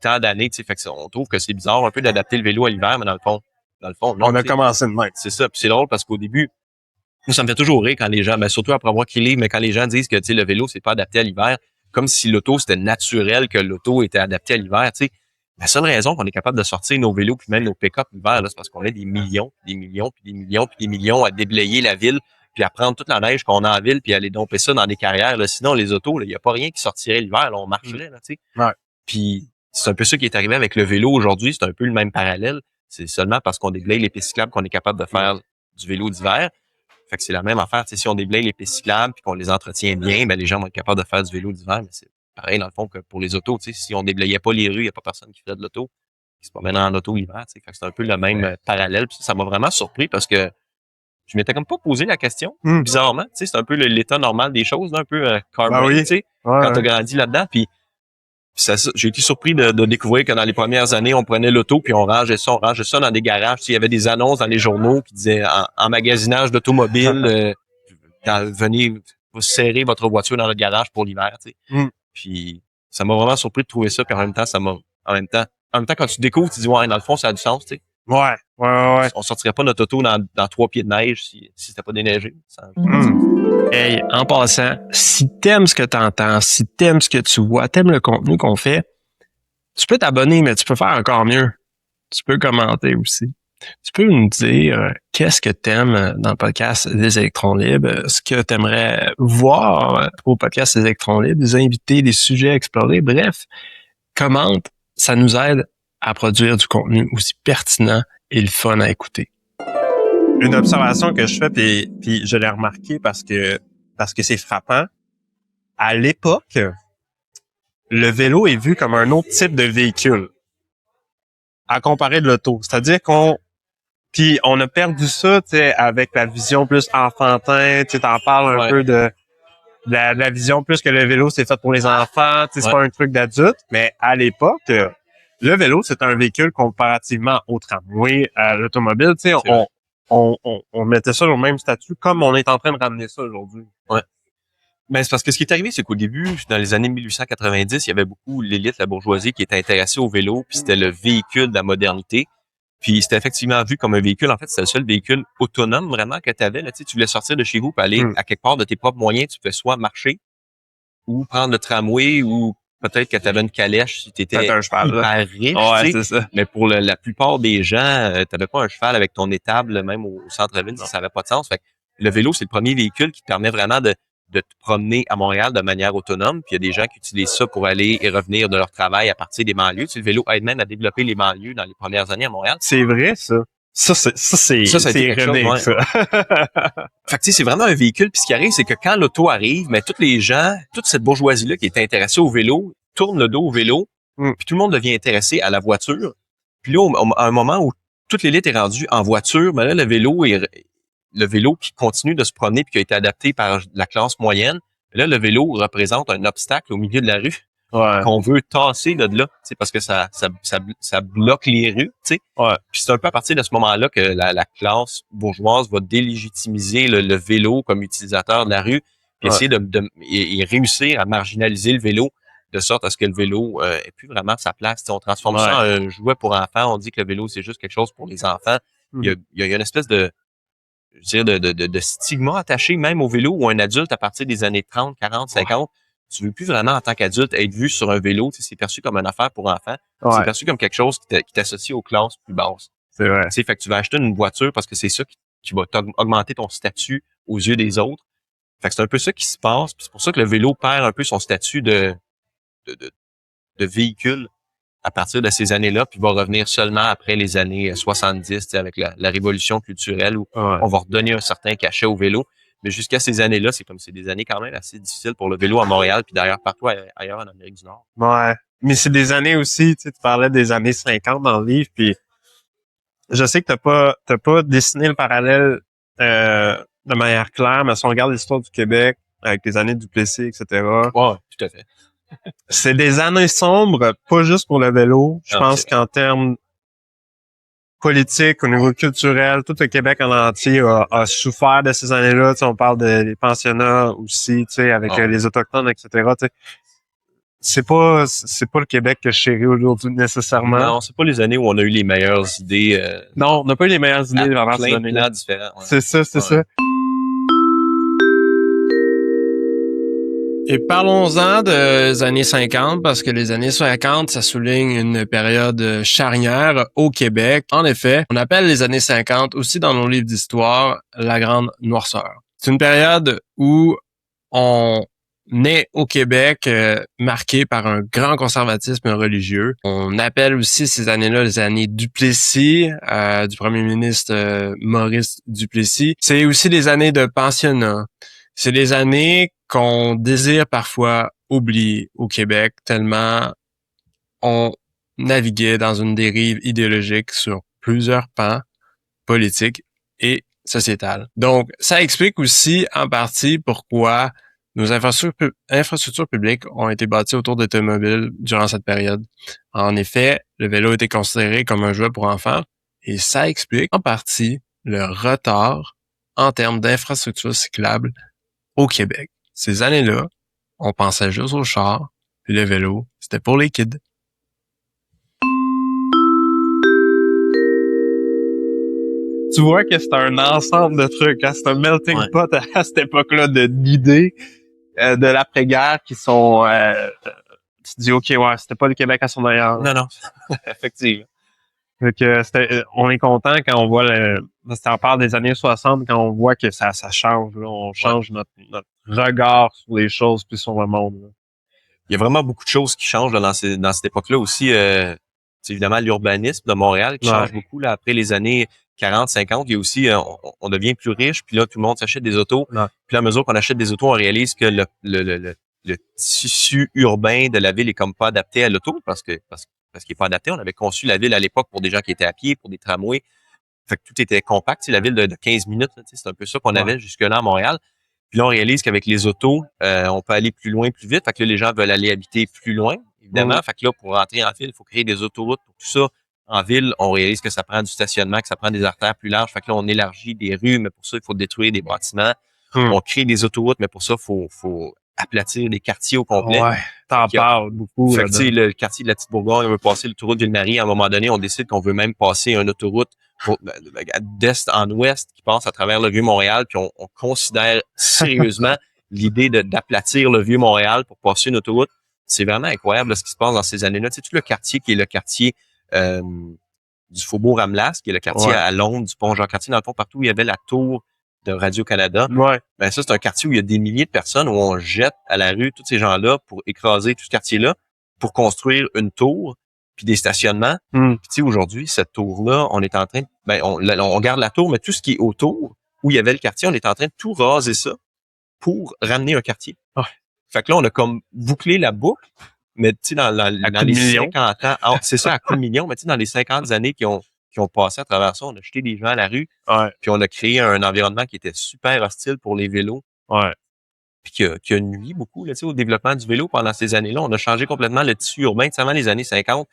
tant d'années. Fait que on trouve que c'est bizarre un peu d'adapter le vélo à l'hiver, mais dans le fond, non. On a commencé de même. C'est ça. Puis c'est drôle parce qu'au début, ça me fait toujours rire quand les gens, surtout après avoir crié, mais quand les gens disent que le vélo, c'est pas adapté à l'hiver, comme si l'auto, c'était naturel que l'auto était adaptée à l'hiver. La seule raison qu'on est capable de sortir nos vélos puis même nos pick-up l'hiver, là, c'est parce qu'on a des millions, puis des millions à déblayer la ville, puis à prendre toute la neige qu'on a en ville, puis aller domper ça dans des carrières. Là. Sinon, les autos, il n'y a pas rien qui sortirait l'hiver. Là, on marcherait, là, tu sais. Ouais. Puis c'est un peu ça qui est arrivé avec le vélo aujourd'hui. C'est un peu le même parallèle. C'est seulement parce qu'on déblaye les pistes cyclables qu'on est capable de faire du vélo d'hiver. Fait que c'est la même affaire. Si on déblaye les pistes cyclables puis qu'on les entretient bien, ben les gens vont être capables de faire du vélo d'hiver. Mais c'est pareil dans le fond que pour les autos. Si on déblayait pas les rues, il n'y a pas personne qui ferait de l'auto, qui se promène en auto l'hiver. Fait que c'est un peu le même parallèle. Puis ça m'a vraiment surpris parce que je m'étais comme pas posé la question, bizarrement. C'est un peu l'état normal des choses, là, un peu carbone, tu sais, quand t'as grandi là-dedans. Puis j'ai été surpris de découvrir que dans les premières années, on prenait l'auto puis on rangeait ça dans des garages. Il y avait des annonces dans les journaux qui disaient en magasinage d'automobile, venez vous serrer votre voiture dans le garage pour l'hiver. Puis ça m'a vraiment surpris de trouver ça. Puis en même temps, en même temps, quand tu découvres, tu dis ouais, dans le fond, ça a du sens. Tu sais. Ouais. On sortirait pas notre auto dans 3 pieds de neige si c'était pas déneigé. Hey, en passant, si t'aimes ce que t'entends, si t'aimes ce que tu vois, t'aimes le contenu qu'on fait, tu peux t'abonner, mais tu peux faire encore mieux. Tu peux commenter aussi. Tu peux nous dire qu'est-ce que t'aimes dans le podcast des électrons libres, ce que t'aimerais voir au podcast des électrons libres, des invités, des sujets à explorer. Bref, commente, ça nous aide à produire du contenu aussi pertinent et le fun à écouter. Une observation que je fais, puis je l'ai remarqué parce que c'est frappant. À l'époque, le vélo est vu comme un autre type de véhicule à comparer de l'auto. C'est-à-dire qu'on a perdu ça, tu sais, avec la vision plus enfantin. Tu t'en parles un peu de la vision plus que le vélo c'est fait pour les enfants. Tu sais, c'est pas un truc d'adulte. Mais à l'époque, le vélo c'est un véhicule comparativement au tramway, à l'automobile. Tu sais, on mettait ça au même statut comme on est en train de ramener ça aujourd'hui. Ouais. Ben, c'est parce que ce qui est arrivé, c'est qu'au début, dans les années 1890, il y avait beaucoup l'élite, la bourgeoisie qui était intéressée au vélo, puis c'était le véhicule de la modernité. Puis c'était effectivement vu comme un véhicule. En fait, c'était le seul véhicule autonome vraiment que tu avais. Là, tu voulais sortir de chez vous pour aller à quelque part de tes propres moyens. Tu pouvais soit marcher ou prendre le tramway ou peut-être que tu avais une calèche si tu étais hyper riche. Ouais, c'est ça. Mais pour la plupart des gens, tu n'avais pas un cheval avec ton étable, même au centre-ville, ça n'avait pas de sens. Fait que le vélo, c'est le premier véhicule qui te permet vraiment de te promener à Montréal de manière autonome. Puis il y a des gens qui utilisent ça pour aller et revenir de leur travail à partir des banlieues. Le vélo aide même à développer les banlieues dans les premières années à Montréal. C'est vrai, ça. Ça, c'est ironique, ça. Fait que, c'est vraiment un véhicule. Puis ce qui arrive, c'est que quand l'auto arrive, mais tous les gens, toute cette bourgeoisie-là qui est intéressée au vélo, tourne le dos au vélo, puis tout le monde devient intéressé à la voiture. Puis là, à un moment où toute l'élite est rendue en voiture, ben là, le vélo qui continue de se promener puis qui a été adapté par la classe moyenne, là, le vélo représente un obstacle au milieu de la rue qu'on veut tasser de là, parce que ça bloque les rues, tu sais. Puis c'est un peu à partir de ce moment-là que la classe bourgeoise va délégitimiser le vélo comme utilisateur de la rue, puis essayer et réussir à marginaliser le vélo de sorte à ce que le vélo ait plus vraiment sa place. T'sais, on transforme ça en un jouet pour enfants. On dit que le vélo, c'est juste quelque chose pour les enfants. Il y a une espèce de je veux dire, de stigma attaché même au vélo, où un adulte, à partir des années 30, 40, 50, tu veux plus vraiment, en tant qu'adulte, être vu sur un vélo. Tu sais, c'est perçu comme une affaire pour enfants. C'est perçu comme quelque chose qui t'associe aux classes plus basses. C'est vrai. Tu sais, fait que tu vas acheter une voiture parce que c'est ça qui va augmenter ton statut aux yeux des autres. Fait que c'est un peu ça qui se passe. Puis c'est pour ça que le vélo perd un peu son statut de véhicule à partir de ces années-là, puis va revenir seulement après les années 70, tu sais, avec la révolution culturelle où on va redonner un certain cachet au vélo. Mais jusqu'à ces années-là, c'est des années quand même assez difficiles pour le vélo à Montréal, puis d'ailleurs partout ailleurs en Amérique du Nord. Ouais. Mais c'est des années aussi, tu sais, tu parlais des années 50 dans le livre, puis je sais que t'as pas dessiné le parallèle de manière claire, mais si on regarde l'histoire du Québec, avec les années du Duplessis, etc., Ouais, tout à fait. c'est des années sombres, pas juste pour le vélo. Je pense qu'en termes politiques, au niveau culturel, tout le Québec en entier a souffert de ces années-là. Tu sais, on parle des pensionnats aussi, tu sais, avec les Autochtones, etc. Tu sais, c'est pas le Québec que je chéris aujourd'hui nécessairement. Non, c'est pas les années où on a eu les meilleures idées. Non, on n'a pas eu les meilleures idées vraiment ces années-là. Différents. Ouais. C'est ça. Et parlons-en des années 50, parce que les années 50, ça souligne une période charnière au Québec. En effet, on appelle les années 50 aussi dans nos livres d'histoire la Grande Noirceur. C'est une période où on est au Québec marqué par un grand conservatisme religieux. On appelle aussi ces années-là les années Duplessis, du premier ministre Maurice Duplessis. C'est aussi les années de pensionnat. C'est les années qu'on désire parfois oublier au Québec, tellement on naviguait dans une dérive idéologique sur plusieurs pans politiques et sociétales. Donc, ça explique aussi en partie pourquoi nos infrastructures publiques ont été bâties autour d'automobiles durant cette période. En effet, le vélo était considéré comme un jouet pour enfants et ça explique en partie le retard en termes d'infrastructures cyclables au Québec. Ces années-là, on pensait juste au char, puis le vélo, c'était pour les kids. Tu vois que c'est un ensemble de trucs, hein? C'est un melting pot à cette époque-là d'idées de l'après-guerre qui sont... tu te dis, OK, ouais, c'était pas le Québec à son meilleur. Non, effectivement. Donc, on est content quand on voit on parle des années 60, quand on voit que ça change, là. On change notre regard sur les choses puis sur le monde, là. Il y a vraiment beaucoup de choses qui changent là, dans cette époque-là aussi. C'est évidemment l'urbanisme de Montréal qui change beaucoup là après les années 40, 50. Il y a aussi on devient plus riche, puis là tout le monde s'achète des autos. Puis à mesure qu'on achète des autos, on réalise que le tissu urbain de la ville est comme pas adapté à l'auto parce qu'il est pas adapté. On avait conçu la ville à l'époque pour des gens qui étaient à pied, pour des tramways. Fait que tout était compact. C'est la ville de 15 minutes. C'est un peu ça qu'on avait jusque-là à Montréal. Puis là, on réalise qu'avec les autos, on peut aller plus loin, plus vite. Fait que là, les gens veulent aller habiter plus loin, évidemment. Fait que là, pour rentrer en ville, il faut créer des autoroutes. Pour tout ça, en ville, on réalise que ça prend du stationnement, que ça prend des artères plus larges. Fait que là, on élargit des rues, mais pour ça, il faut détruire des bâtiments. On crée des autoroutes, mais pour ça, il faut aplatir des quartiers au complet. Ouais, t'en parles beaucoup. Fait que, tu sais, le quartier de la Petite-Bourgogne, on veut passer l'autoroute Ville-Marie. À un moment donné, on décide qu'on veut même passer une autoroute d'est en ouest qui passe à travers le Vieux-Montréal, puis on considère sérieusement l'idée d'aplatir le Vieux-Montréal pour passer une autoroute. C'est vraiment incroyable là, ce qui se passe dans ces années-là. Tu sais, tout le quartier qui est le quartier du Faubourg Ramlas, qui est le quartier à Londres, du pont Jean-Cartier, dans le fond, partout où il y avait la tour de Radio-Canada. Ben ça, c'est un quartier où il y a des milliers de personnes, où on jette à la rue tous ces gens-là pour écraser tout ce quartier-là, pour construire une tour, puis des stationnements. Puis tu sais, aujourd'hui, cette tour-là, on est en train de, on garde la tour, mais tout ce qui est autour, où il y avait le quartier, on est en train de tout raser ça pour ramener un quartier. Fait que là, on a comme bouclé la boucle, mais tu sais, dans les 50 ans, c'est ça, à coups de millions, mais tu sais, dans les 50 années qui ont passé à travers ça, on a jeté des gens à la rue, puis on a créé un environnement qui était super hostile pour les vélos. Puis qui a nuit beaucoup là, tu sais, au développement du vélo pendant ces années-là. On a changé complètement le tissu urbain. Tu sais, avant les années 50,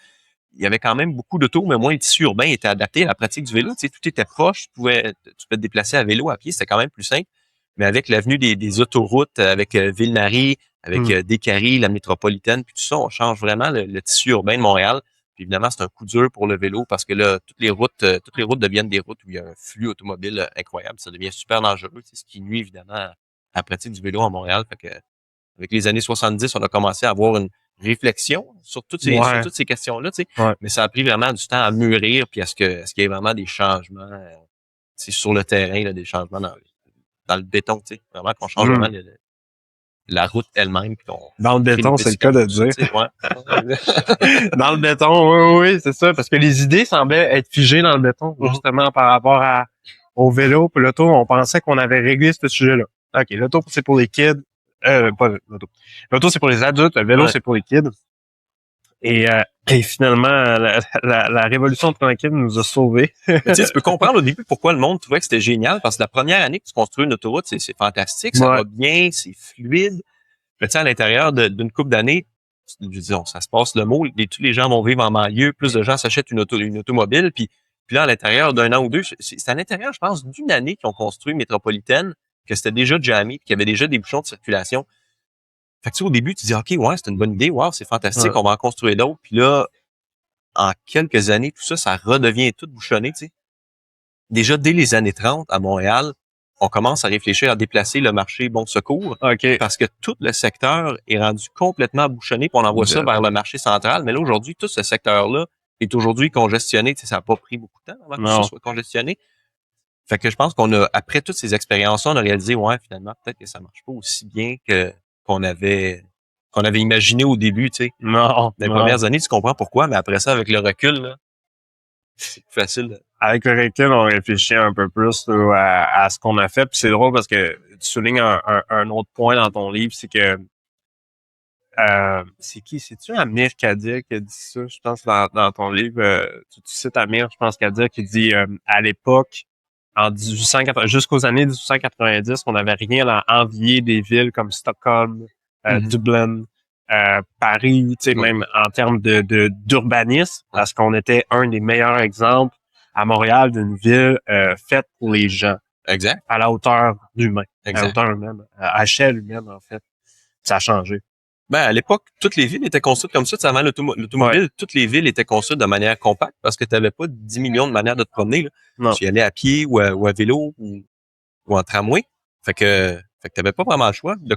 il y avait quand même beaucoup d'autos, mais moins le tissu urbain était adapté à la pratique du vélo. Tu sais, tout était proche, tu peux te déplacer à vélo, à pied, c'était quand même plus simple. Mais avec l'avenue des autoroutes, avec Ville-Marie, avec Décarie, la métropolitaine, puis tout ça, on change vraiment le tissu urbain de Montréal. Puis évidemment, c'est un coup dur pour le vélo parce que là, toutes les routes deviennent des routes où il y a un flux automobile incroyable. Ça devient super dangereux, ce qui nuit évidemment à la pratique du vélo à Montréal. Fait que avec les années 70, on a commencé à avoir une réflexion sur toutes ces questions-là, tu sais. Ouais. Mais ça a pris vraiment du temps à mûrir puis est-ce qu'il y ait vraiment des changements sur le terrain, là, des changements dans le béton, tu sais. Vraiment qu'on change vraiment la route elle-même. Puis dans le béton, c'est le cas de dire. Ouais. Dans le béton, oui, c'est ça. Parce que les idées semblaient être figées dans le béton, justement, par rapport au vélo. Puis l'auto, on pensait qu'on avait réglé ce sujet-là. OK, l'auto, c'est pour les kids. Pas l'auto. L'auto, c'est pour les adultes. Le vélo, c'est pour les kids. Et finalement, la révolution tranquille nous a sauvés. Tu sais, tu peux comprendre au début pourquoi le monde trouvait que c'était génial, parce que la première année que tu construis une autoroute, c'est fantastique, ça va bien, c'est fluide. Mais tu sais, à l'intérieur d'une couple d'années, disons, ça se passe le mot, tous les gens vont vivre en banlieue, plus de gens s'achètent une automobile, puis là, à l'intérieur d'un an ou deux, c'est à l'intérieur, je pense, d'une année qu'ils ont construit métropolitaine, que c'était déjà jammé, qu'il y avait déjà des bouchons de circulation. Fait que tu sais, au début, tu dis, OK, ouais, c'est une bonne idée, wow, c'est fantastique, on va en construire d'autres. Puis là, en quelques années, tout ça, ça redevient tout bouchonné, tu sais. Déjà, dès les années 30, à Montréal, on commence à réfléchir à déplacer le marché Bon Secours. Parce que tout le secteur est rendu complètement bouchonné, puis on envoie ça vers le marché central. Mais là, aujourd'hui, tout ce secteur-là est aujourd'hui congestionné. Tu sais, ça n'a pas pris beaucoup de temps avant que ça soit congestionné. Fait que je pense après toutes ces expériences-là, on a réalisé, ouais, finalement, peut-être que ça marche pas aussi bien qu'on avait imaginé au début, tu sais. Non. Les premières années, tu comprends pourquoi, mais après ça, avec le recul, là, c'est plus facile. Avec le recul, on réfléchit un peu plus là, à ce qu'on a fait. Puis c'est drôle parce que tu soulignes un autre point dans ton livre, c'est que c'est qui? C'est-tu Amir Kadir qui a dit ça? Je pense dans ton livre, tu cites Amir, je pense Kadir, qui dit à l'époque, en 1880, jusqu'aux années 1890, on n'avait rien à envier des villes comme Stockholm, Dublin, Paris, tu sais, même en termes d'urbanisme, parce qu'on était un des meilleurs exemples à Montréal d'une ville faite pour les gens. Exact. À la hauteur d'humain. À la hauteur humaine. À échelle humaine, en fait. Ça a changé. Ben, à l'époque, toutes les villes étaient construites comme ça. Avant l'automobile, toutes les villes étaient construites de manière compacte parce que tu n'avais pas 10 millions de manières de te promener, là. Non. Tu y allais à pied ou à vélo ou en tramway. Fait que t'avais pas vraiment le choix de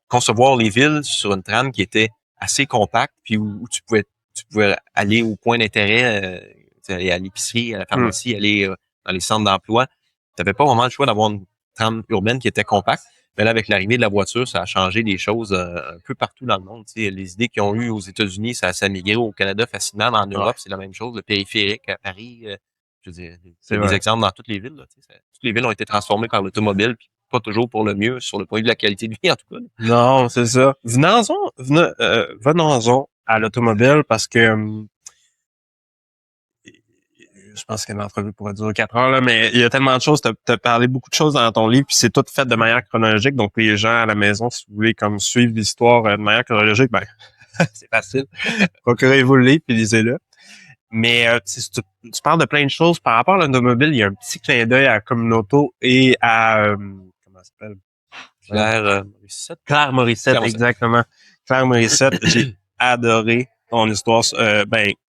concevoir les villes sur une trame qui était assez compacte puis où tu pouvais aller au point d'intérêt, aller à l'épicerie, à la pharmacie, aller dans les centres d'emploi. T'avais pas vraiment le choix d'avoir une trame urbaine qui était compacte. Mais là, avec l'arrivée de la voiture, ça a changé des choses un peu partout dans le monde. Tu sais, les idées qu'ils ont eues aux États-Unis, ça s'est migré au Canada facilement. Mais en Europe, c'est la même chose. Le périphérique à Paris, je veux dire, c'est des exemples dans toutes les villes. Là, tu sais, toutes les villes ont été transformées par l'automobile, puis pas toujours pour le mieux sur le point de vue de la qualité de vie, en tout cas. Non, c'est ça. Venons-en à l'automobile parce que je pense que l'entrevue pourrait durer 4 heures, là, mais il y a tellement de choses. T'as parlé beaucoup de choses dans ton livre, puis c'est tout fait de manière chronologique. Donc, les gens à la maison, si vous voulez comme suivre l'histoire de manière chronologique, ben c'est facile. Procurez-vous le livre puis lisez-le. Mais tu parles de plein de choses. Par rapport à l'automobile, il y a un petit clin d'œil à Communauto et à comment ça s'appelle? Claire Morissette. Claire Morissette, exactement. Claire Morissette, j'ai adoré ton histoire.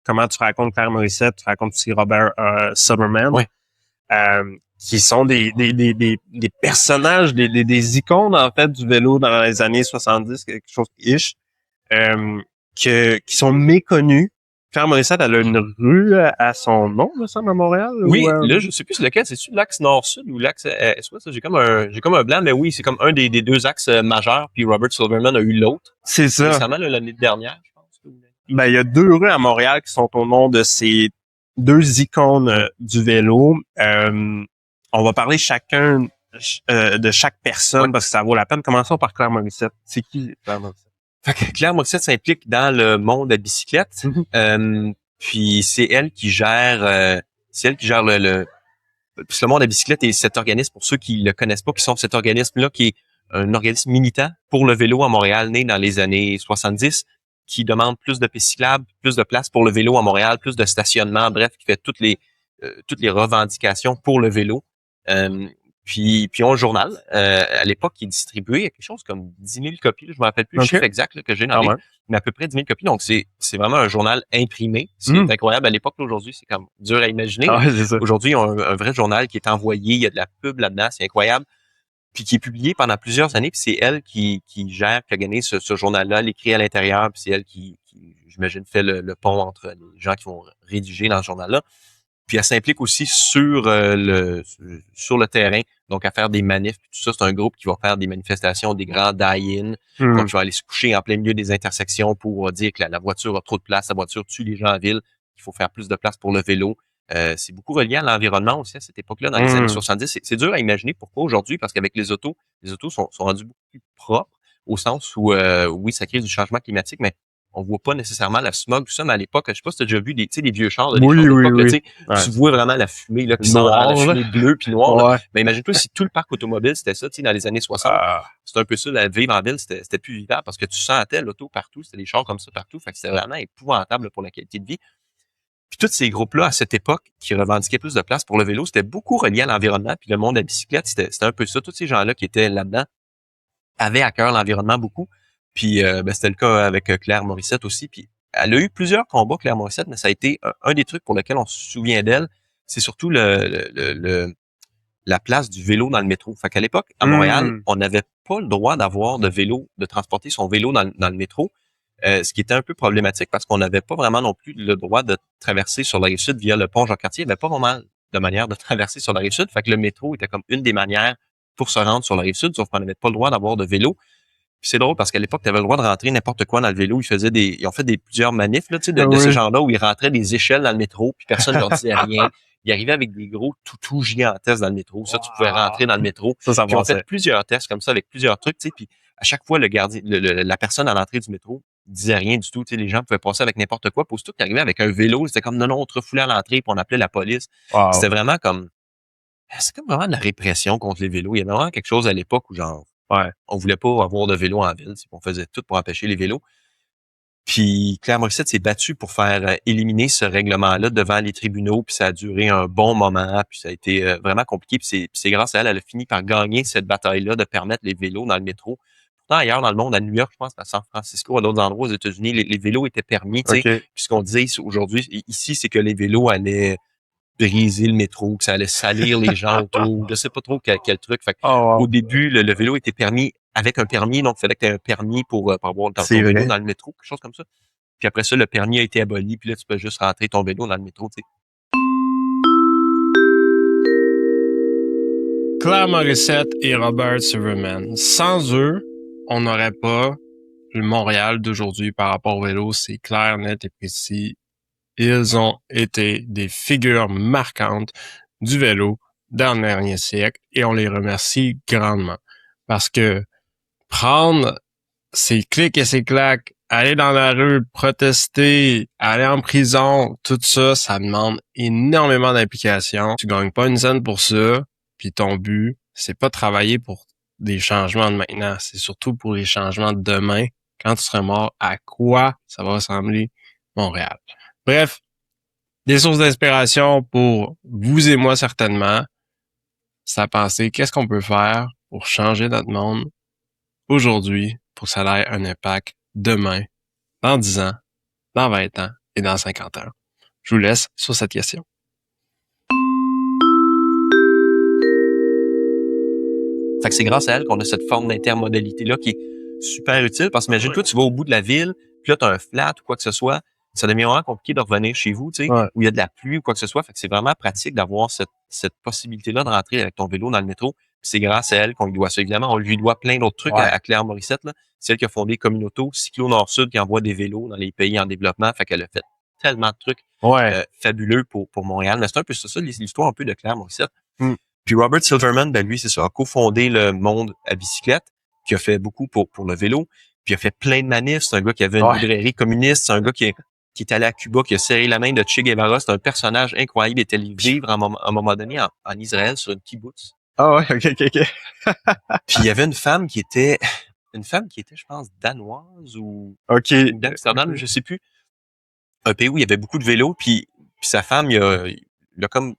Comment tu racontes Claire Morissette, tu racontes aussi Robert Silverman, qui sont des personnages, des icônes en fait du vélo dans les années 70, quelque chose ish, qui sont méconnus. Claire Morissette, elle a une rue à son nom, me semble, à Montréal. Oui, là, je sais plus lequel. C'est-tu l'axe nord-sud ou l'axe est-ouest? J'ai comme un blanc, mais oui, c'est comme un des deux axes majeurs, puis Robert Silverman a eu l'autre. C'est ça. Récemment, l'année dernière, je pense. Ben, il y a 2 rues à Montréal qui sont au nom de ces 2 icônes du vélo. On va parler chacun de chaque personne parce que ça vaut la peine. Commençons par Claire Morissette. C'est qui Claire Morissette? Fait que Claire Morissette s'implique dans le monde de la bicyclette. Puis c'est elle qui gère le monde de la bicyclette et cet organisme, pour ceux qui le connaissent pas, qui sont cet organisme-là, qui est un organisme militant pour le vélo à Montréal, né dans les années 70, qui demande plus de pistes cyclables, plus de place pour le vélo à Montréal, plus de stationnement, bref, qui fait toutes les revendications pour le vélo. Puis on le journal. À l'époque, il est distribué à quelque chose comme 10 000 copies. Là, je me rappelle plus le chiffre exact là, que j'ai dans le livre, mais à peu près 10 000 copies. Donc, c'est vraiment un journal imprimé. C'est incroyable. À l'époque, aujourd'hui, c'est comme dur à imaginer. Ah ouais, c'est ça. Aujourd'hui, ils ont un vrai journal qui est envoyé. Il y a de la pub là-dedans. C'est incroyable. Puis qui est publié pendant plusieurs années. Puis c'est elle qui gère, qui a gagné ce journal-là, l'écrit à l'intérieur. Puis c'est elle qui j'imagine, fait le pont entre les gens qui vont rédiger dans ce journal-là. Puis elle s'implique aussi sur le terrain, donc à faire des manifs. Puis tout ça, c'est un groupe qui va faire des manifestations, des grands die-in. Donc, je vais aller se coucher en plein milieu des intersections pour dire que la voiture a trop de place, la voiture tue les gens en ville, qu'il faut faire plus de place pour le vélo. C'est beaucoup relié à l'environnement aussi à cette époque-là, dans les années 70. C'est dur à imaginer pourquoi aujourd'hui, parce qu'avec les autos sont rendus beaucoup plus propres, au sens où, oui, ça crée du changement climatique, mais on voit pas nécessairement la smog, tout ça, mais à l'époque, je sais pas si tu as déjà vu des vieux chars, des chars d'époque, là, tu vois vraiment la fumée là, qui sort, la fumée bleue puis noire. Là. Mais imagine-toi si tout le parc automobile, c'était ça, dans les années 60. C'était un peu ça, la vivre en ville, c'était plus vivable parce que tu sentais l'auto partout, c'était des chars comme ça partout. Fait que c'était vraiment épouvantable là, pour la qualité de vie. Puis tous ces groupes-là, à cette époque, qui revendiquaient plus de place pour le vélo, c'était beaucoup relié à l'environnement. Puis le monde de la bicyclette, c'était un peu ça. Tous ces gens-là qui étaient là-dedans avaient à cœur l'environnement beaucoup. Puis c'était le cas avec Claire Morissette aussi. Puis elle a eu plusieurs combats, Claire Morissette, mais ça a été un des trucs pour lesquels on se souvient d'elle. C'est surtout la place du vélo dans le métro. Fait qu'à l'époque, à Montréal, on n'avait pas le droit d'avoir de vélo, de transporter son vélo dans le métro. Ce qui était un peu problématique parce qu'on n'avait pas vraiment non plus le droit de traverser sur la Rive-Sud via le pont Jean-Cartier. Il n'y avait pas vraiment de manière de traverser sur la Rive-Sud. Fait que le métro était comme une des manières pour se rendre sur la Rive-Sud, sauf qu'on n'avait pas le droit d'avoir de vélo. Puis c'est drôle parce qu'à l'époque, tu avais le droit de rentrer n'importe quoi dans le vélo. Ils ont fait plusieurs manifs là, de ce genre-là où ils rentraient des échelles dans le métro, puis personne ne leur disait rien. Ils arrivaient avec des gros toutous gigantesques dans le métro. Ça, tu pouvais rentrer dans le métro. Ça puis on fait plusieurs tests comme ça avec plusieurs trucs, tu sais. Puis à chaque fois, le gardien, la personne à l'entrée du métro disait rien du tout. Tu sais, les gens pouvaient passer avec n'importe quoi. Puis aussitôt qu'ils arrivaient avec un vélo, c'était comme non, on te refoulait à l'entrée, puis on appelait la police. C'était vraiment comme c'est comme vraiment de la répression contre les vélos. Il y avait vraiment quelque chose à l'époque où genre on voulait pas avoir de vélo en ville. On faisait tout pour empêcher les vélos. Puis Claire Morissette s'est battue pour faire éliminer ce règlement-là devant les tribunaux. Puis ça a duré un bon moment. Puis ça a été vraiment compliqué. Puis c'est grâce à elle, elle a fini par gagner cette bataille-là de permettre les vélos dans le métro. Pourtant, ailleurs dans le monde, à New York, je pense, à San Francisco, à d'autres endroits aux États-Unis, les vélos étaient permis. Puis ce qu'on disait aujourd'hui, ici, c'est que les vélos allaient briser le métro, que ça allait salir les gens autour. Je sais pas trop quel truc. Fait au début, le vélo était permis avec un permis, donc il fallait que tu aies un permis pour avoir ton vélo dans le métro, quelque chose comme ça. Puis après ça, le permis a été aboli, puis là, tu peux juste rentrer ton vélo dans le métro, tu sais. Claire Morissette et Robert Silverman. Sans eux, on n'aurait pas le Montréal d'aujourd'hui par rapport au vélo. C'est clair, net et précis. Ils ont été des figures marquantes du vélo dans le dernier siècle et on les remercie grandement. Parce que prendre ces clics et ces claques, aller dans la rue, protester, aller en prison, tout ça, ça demande énormément d'implication. Tu gagnes pas une scène pour ça, puis ton but, c'est pas de travailler pour des changements de maintenant, c'est surtout pour les changements de demain. Quand tu seras mort, à quoi ça va ressembler Montréal? Bref, des sources d'inspiration pour vous et moi certainement. C'est à penser qu'est-ce qu'on peut faire pour changer notre monde aujourd'hui pour que ça ait un impact demain, dans 10 ans, dans 20 ans et dans 50 ans. Je vous laisse sur cette question. Fait que c'est grâce à elle qu'on a cette forme d'intermodalité-là qui est super utile parce que imagine-toi, tu vas au bout de la ville, puis là, tu as un flat ou quoi que ce soit, ça devient vraiment compliqué de revenir chez vous, tu sais, où il y a de la pluie ou quoi que ce soit. Fait que c'est vraiment pratique d'avoir cette possibilité-là de rentrer avec ton vélo dans le métro. Puis c'est grâce à elle qu'on lui doit ça. Évidemment, on lui doit plein d'autres trucs à Claire Morissette, là. C'est elle qui a fondé Communauto, Cyclo Nord-Sud, qui envoie des vélos dans les pays en développement. Fait qu'elle a fait tellement de trucs fabuleux pour Montréal. Mais c'est un peu ça l'histoire un peu de Claire Morissette. Puis Robert Silverman, ben lui, c'est ça, a cofondé le Monde à bicyclette, qui a fait beaucoup pour le vélo, puis il a fait plein de manifs. C'est un gars qui avait une librairie communiste, c'est un gars qui est allé à Cuba, qui a serré la main de Che Guevara. C'est un personnage incroyable. Il était allé vivre à un moment donné en Israël sur une kibbutz. Ah ouais, ok. Puis il y avait une femme qui était, je pense, danoise ou d'Amsterdam, je sais plus. Un pays où il y avait beaucoup de vélos, puis sa femme, il a comme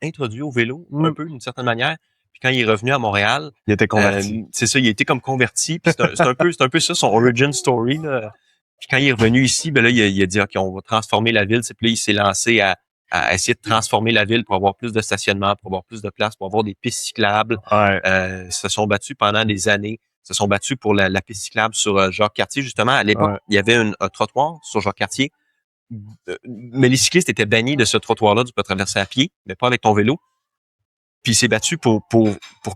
introduit au vélo un peu d'une certaine manière. Puis quand il est revenu à Montréal, Il était converti. c'est ça, il a été comme converti. Puis c'est un peu ça son origin story, là. Puis quand il est revenu ici, ben là, il a dit, OK, on va transformer la ville. Puis là, il s'est lancé à essayer de transformer la ville pour avoir plus de stationnement, pour avoir plus de place, pour avoir des pistes cyclables. Ouais. Se sont battus pendant des années. Se sont battus pour la piste cyclable sur Jacques-Cartier. Justement, à l'époque, il y avait un trottoir sur Jacques-Cartier. Mais les cyclistes étaient bannis de ce trottoir-là. Tu peux traverser à pied, mais pas avec ton vélo. Puis il s'est battu pour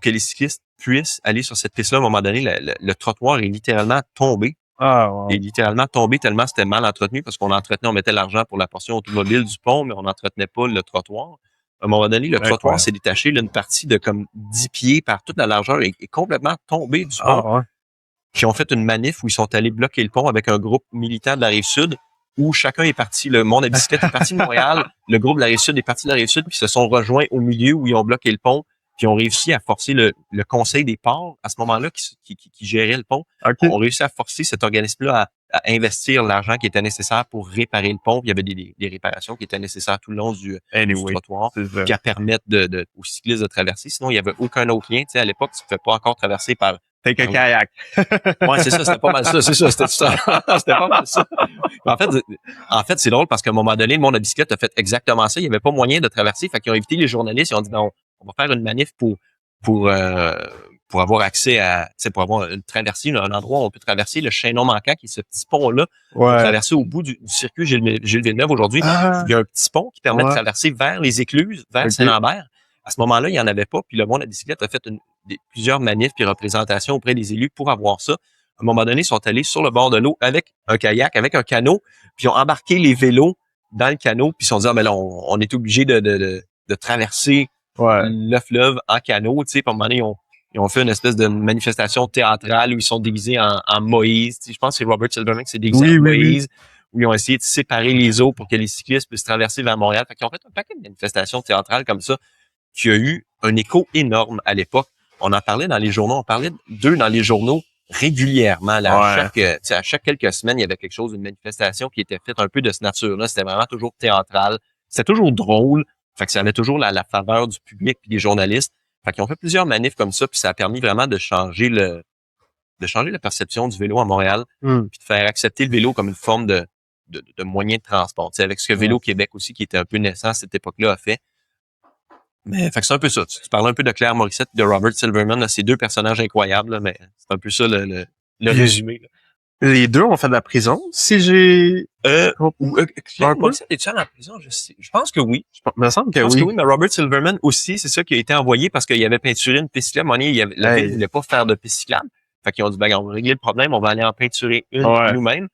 que les cyclistes puissent aller sur cette piste-là. À un moment donné, le trottoir est littéralement tombé. Ah, wow. Il est littéralement tombé tellement c'était mal entretenu parce qu'on entretenait, on mettait l'argent pour la portion automobile du pont, mais on n'entretenait pas le trottoir. À un moment donné, le trottoir s'est détaché. Là, une partie de comme 10 pieds par toute la largeur est complètement tombée du pont. Ah, ouais. Qui ont fait une manif où ils sont allés bloquer le pont avec un groupe militant de la Rive-Sud où chacun est parti. Le monde à bicyclette est parti de Montréal. Le groupe de la Rive-Sud est parti de la Rive-Sud puis se sont rejoints au milieu où ils ont bloqué le pont. Puis ont réussi à forcer le conseil des ports à ce moment-là qui gérait le pont. Okay. On réussi à forcer cet organisme-là à investir l'argent qui était nécessaire pour réparer le pont. Puis il y avait des réparations qui étaient nécessaires tout le long du trottoir, puis à permettre aux cyclistes de traverser. Sinon, il y avait aucun autre lien. Tu sais, à l'époque, tu ne pouvais pas encore traverser par T'es qu'un kayak. Ouais, c'est ça, c'était pas mal ça, c'est ça, c'était ça. C'était pas mal ça. En fait, c'est drôle parce qu'à un moment donné, le monde à bicyclette a fait exactement ça. Il n'y avait pas moyen de traverser. Fait qu'ils ont invité les journalistes. Ils ont dit, ben, on va faire une manif pour avoir accès à, tu sais, pour avoir une traversée, un endroit où on peut traverser le chaînon manquant, qui est ce petit pont-là, pour traverser au bout du circuit Gilles Villeneuve aujourd'hui. Il y a un petit pont qui permet de traverser vers les Écluses, vers Saint-Lambert. À ce moment-là, il n'y en avait pas. Puis le monde à bicyclette a fait plusieurs manifs puis représentations auprès des élus pour avoir ça. À un moment donné, ils sont allés sur le bord de l'eau avec un kayak, avec un canot, puis ils ont embarqué les vélos dans le canot, puis ils se sont dit, ah, ben là, on est obligé de traverser le fleuve en canot. Tu sais, à un moment donné, ils ont fait une espèce de manifestation théâtrale où ils sont déguisés en Moïse. Tu sais, je pense que c'est Robert Silverman qui s'est déguisé en Moïse, où ils ont essayé de séparer les eaux pour que les cyclistes puissent traverser vers Montréal. Fait qu'ils ont fait un paquet de manifestations théâtrales comme ça, qui a eu un écho énorme à l'époque. On en parlait dans les journaux, on parlait d'eux dans les journaux régulièrement. Là, à chaque quelques semaines, il y avait quelque chose, une manifestation qui était faite un peu de cette nature-là. C'était vraiment toujours théâtral. C'était toujours drôle. Fait que ça avait toujours la faveur du public et des journalistes. Fait qu'ils ont fait plusieurs manifs comme ça, puis ça a permis vraiment de changer la perception du vélo à Montréal, puis de faire accepter le vélo comme une forme de moyen de transport. T'sais, avec ce que Vélo Québec aussi, qui était un peu naissant à cette époque-là, a fait. Mais fait que c'est un peu ça. Tu parlais un peu de Claire Morissette et de Robert Silverman, là, ces deux personnages incroyables, là, mais c'est un peu ça le résumé. Là. Les deux ont fait de la prison. Si j'ai... Claire Morissette, es-tu en prison? Je pense que oui. Me semble que je pense que oui, mais Robert Silverman aussi, c'est ça qui a été envoyé parce qu'il avait peinturé une piste cyclable. La ville ne voulait pas faire de piste cyclable. Fait qu'ils ont dit, ben, on va régler le problème, on va aller en peinturer une nous-mêmes.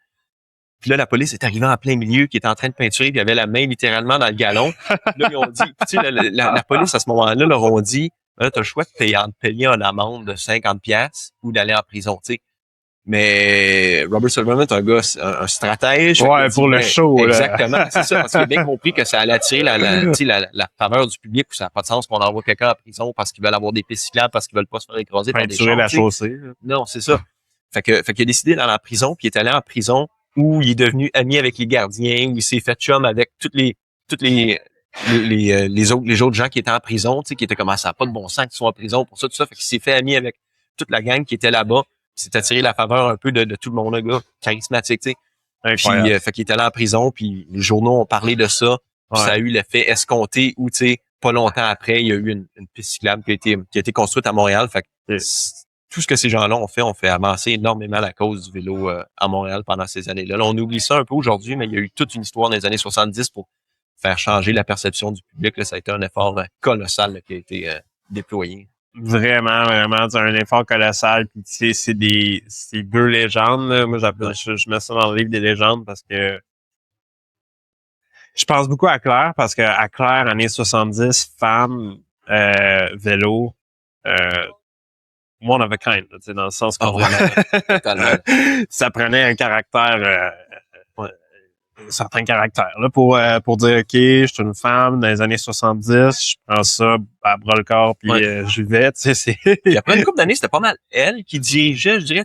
Puis là, la police est arrivée en plein milieu, qui était en train de peinturer, puis il avait la main littéralement dans le galon. Puis là, ils ont dit, tu sais, la police, à ce moment-là, leur ont dit, là, t'as le choix de payer une amende de 50$ ou d'aller en prison, tu sais. Mais Robert Silverman est un gars, un stratège. Ouais, pour le show, exactement, c'est ça, parce qu'il a bien compris que ça allait attirer la faveur du public, où ça n'a pas de sens qu'on envoie quelqu'un en prison parce qu'ils veulent avoir des pistes cyclables, parce qu'ils veulent pas se faire écraser par des chars. La chaussée. Non, c'est ça. Fait qu'il a décidé d'aller en prison, puis il est allé en prison où il est devenu ami avec les gardiens, où il s'est fait chum avec toutes les autres gens qui étaient en prison, tu sais, qui étaient comme, ça n'a pas de bon sens qu'ils soient en prison pour ça, tout ça. Fait qu'il s'est fait ami avec toute la gang qui était là-bas. Puis s'est attiré la faveur un peu de tout le monde, le gars, charismatique, tu sais. Puis, fait qu'il est allé en prison, puis les journaux ont parlé de ça. Puis ça a eu l'effet escompté où, tu sais, pas longtemps après, il y a eu une piste cyclable qui a été construite à Montréal. Fait que tout ce que ces gens-là ont fait avancer énormément la cause du vélo à Montréal pendant ces années-là. Là, on oublie ça un peu aujourd'hui, mais il y a eu toute une histoire dans les années 70 pour faire changer la perception du public. Là, ça a été un effort colossal là, qui a été déployé. Vraiment, c'est un effort colossal. Puis tu sais, c'est deux légendes. Là. Moi, je mets ça dans le livre des légendes parce que je pense beaucoup à Claire, parce que à Claire, années 70, femme, vélo, one of a kind, tu sais, dans le sens qu'on ça prenait un caractère, un certain caractère, là, pour dire, OK, je suis une femme dans les années 70, je prends ça à bras le corps, puis je vais, tu sais, c'est... Puis après une couple d'années, c'était pas mal elle qui dirigeait, je dirais,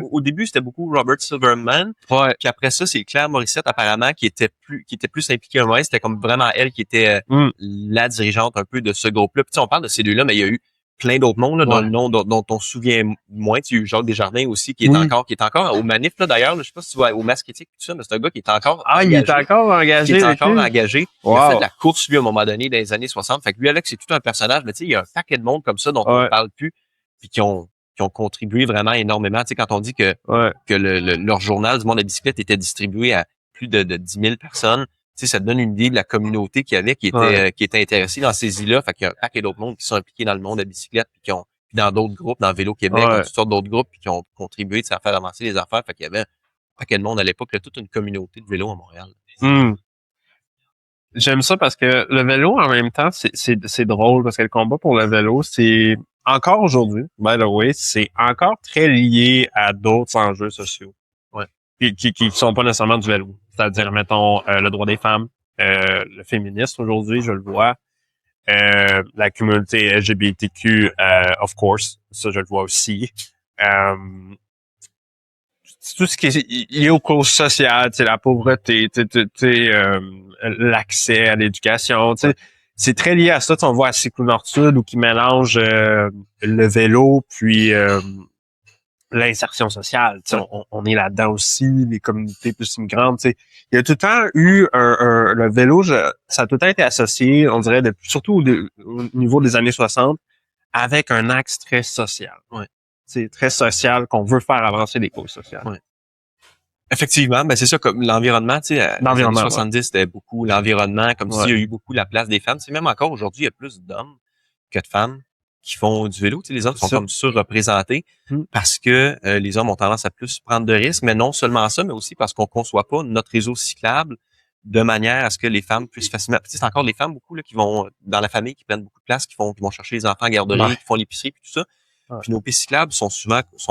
au début, c'était beaucoup Robert Silverman, puis après ça, c'est Claire Morissette, apparemment, qui était plus impliquée à moi. C'était comme vraiment elle qui était la dirigeante un peu de ce groupe-là. Puis on parle de ces deux-là, mais il y a eu plein d'autres mondes, là, dont Ouais. le nom dont on se souvient moins. Tu as eu Jacques Desjardins aussi, qui est encore au manif, là, d'ailleurs, là, je sais pas si tu vois, au masque éthique, tout ça, mais c'est un gars qui est encore Il est engagé. encore engagé. Qui est encore engagé. Il a fait de la Wow. course, lui, à un moment donné, dans les années 60. Fait que lui, Alex, c'est tout un personnage, mais tu sais, il y a un paquet de monde comme ça dont on ne parle plus, puis qui ont contribué vraiment énormément. Tu sais, quand on dit que leur journal du monde de la bicyclette était distribué à plus de 10 000 personnes, tu sais, ça te donne une idée de la communauté qu'il y avait, qui était intéressée dans ces îles-là. Fait qu'il y a un paquet d'autres mondes qui sont impliqués dans le monde de la bicyclette, puis dans d'autres groupes, dans Vélo Québec, dans toutes sortes d'autres groupes, puis qui ont contribué à faire avancer les affaires. Fait qu'il y avait un paquet de monde à l'époque, là, toute une communauté de vélo à Montréal. J'aime ça parce que le vélo, en même temps, c'est drôle parce que le combat pour le vélo, c'est encore aujourd'hui, by the way, c'est encore très lié à d'autres enjeux sociaux. Ouais. Qui sont pas nécessairement du vélo. C'est-à-dire, mettons, le droit des femmes, le féminisme aujourd'hui, je le vois. La communauté LGBTQ, of course, ça je le vois aussi. Tout ce qui est lié aux causes sociales, la pauvreté, l'accès à l'éducation, c'est très lié à ça. On voit à Cyclo Nord-Sud où qui mélange le vélo puis l'insertion sociale. On est là-dedans aussi, les communautés plus immigrantes. Il y a tout le temps eu le vélo, ça a tout le temps été associé, on dirait, surtout au niveau des années 60, avec un axe très social. Ouais. C'est très social qu'on veut faire avancer les causes sociales. Ouais. Effectivement, ben c'est ça, comme l'environnement, tu sais, dans les années 70, c'était beaucoup l'environnement, comme s'il y a eu beaucoup la place des femmes. C'est même encore aujourd'hui, il y a plus d'hommes que de femmes qui font du vélo. Tu sais, les hommes sont comme surreprésentés parce que les hommes ont tendance à plus prendre de risques, mais non seulement ça, mais aussi parce qu'on conçoit pas notre réseau cyclable de manière à ce que les femmes puissent facilement. Tu sais, c'est encore les femmes beaucoup là qui vont dans la famille, qui prennent beaucoup de place, qui vont chercher les enfants à garderie, qui font l'épicerie puis tout ça. Puis nos pistes cyclables sont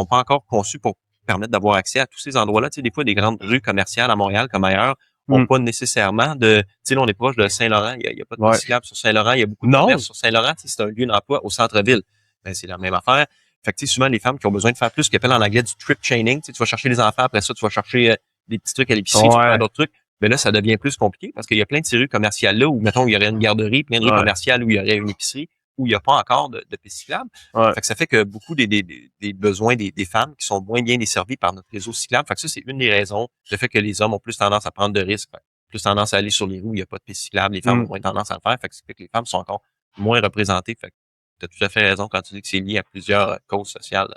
pas encore conçus pour permettre d'avoir accès à tous ces endroits-là. Tu sais, des fois, des grandes rues commerciales à Montréal comme ailleurs ont pas nécessairement de... Tu sais, là, on est proche de Saint-Laurent. Il y a pas de piste cyclable sur Saint-Laurent. Il y a beaucoup de commerces sur Saint-Laurent. Tu sais, c'est un lieu d'emploi au centre-ville. Ben, c'est la même affaire. Fait que, tu sais, souvent, les femmes qui ont besoin de faire plus ce qu'on appelle en anglais du trip chaining. Tu sais, tu vas chercher les enfants. Après ça, tu vas chercher des petits trucs à l'épicerie. Tu vas faire d'autres trucs. Mais là, ça devient plus compliqué parce qu'il y a plein de ces rues commerciales-là où, mettons, il y aurait une garderie, plein de rues commerciales où il y aurait une épicerie, où il n'y a pas encore de piste cyclable. Fait que ça fait que beaucoup des besoins des femmes qui sont moins bien desservis par notre réseau cyclable. Fait que ça, c'est une des raisons. Le fait que les hommes ont plus tendance à prendre de risques, plus tendance à aller sur les rues où il n'y a pas de piste cyclable. Les femmes ont moins tendance à le faire. Fait que ça fait que les femmes sont encore moins représentées. Fait que tu as tout à fait raison quand tu dis que c'est lié à plusieurs causes sociales.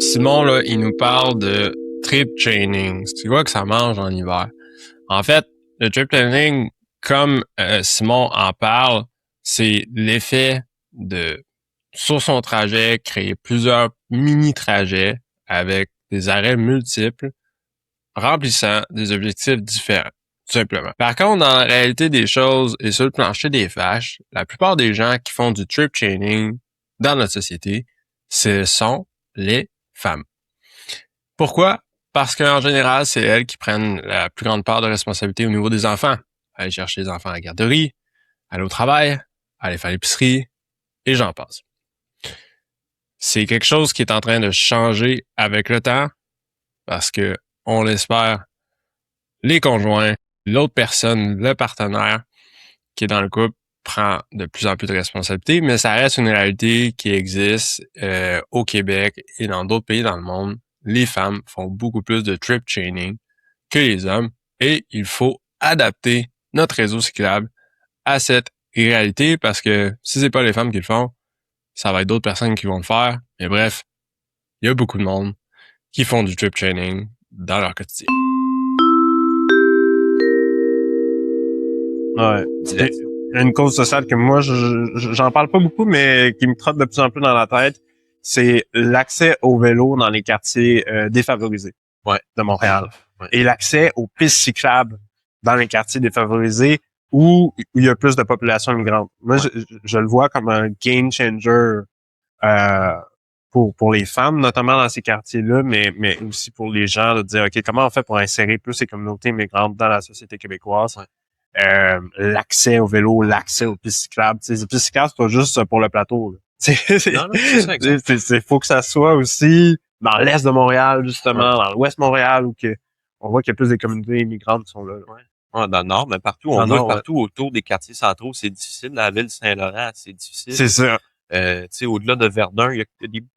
Simon, là, il nous parle de trip chaining. Tu vois que ça mange en hiver. En fait, le trip chaining, comme Simon en parle, c'est l'effet de, sur son trajet, créer plusieurs mini-trajets avec des arrêts multiples, remplissant des objectifs différents, tout simplement. Par contre, dans la réalité des choses et sur le plancher des flashs, la plupart des gens qui font du trip chaining dans notre société, ce sont les femmes. Pourquoi? Parce qu'en général, c'est elles qui prennent la plus grande part de responsabilité au niveau des enfants. Aller chercher les enfants à la garderie, aller au travail, aller faire l'épicerie, et j'en passe. C'est quelque chose qui est en train de changer avec le temps, parce que, on l'espère, les conjoints, l'autre personne, le partenaire qui est dans le couple prend de plus en plus de responsabilités, mais ça reste une réalité qui existe au Québec et dans d'autres pays dans le monde. Les femmes font beaucoup plus de trip chaining que les hommes et il faut adapter notre réseau cyclable à cette réalité parce que si c'est pas les femmes qui le font, ça va être d'autres personnes qui vont le faire. Mais bref, il y a beaucoup de monde qui font du trip chaining dans leur quotidien. Ouais. Une cause sociale que moi, j'en parle pas beaucoup, mais qui me trotte de plus en plus dans la tête, c'est l'accès au vélo dans les quartiers défavorisés de Montréal. Ouais. Et l'accès aux pistes cyclables dans les quartiers défavorisés où il y a plus de population immigrante. Moi, je le vois comme un game changer pour les femmes, notamment dans ces quartiers-là, mais aussi pour les gens de dire, OK, comment on fait pour insérer plus ces communautés immigrantes dans la société québécoise? Ouais. L'accès au vélo, l'accès aux pistes cyclables. Les pistes cyclables, c'est pas juste pour le plateau. Non, c'est ça, exactement. Faut que ça soit aussi dans l'est de Montréal, justement, dans l'ouest de Montréal, où on voit qu'il y a plus des communautés immigrantes qui sont là. Ouais. Ouais, dans le Nord, mais partout, on voit que partout autour des quartiers centraux, c'est difficile. Dans la ville de Saint-Laurent, c'est difficile. C'est ça. Tu sais, au-delà de Verdun, il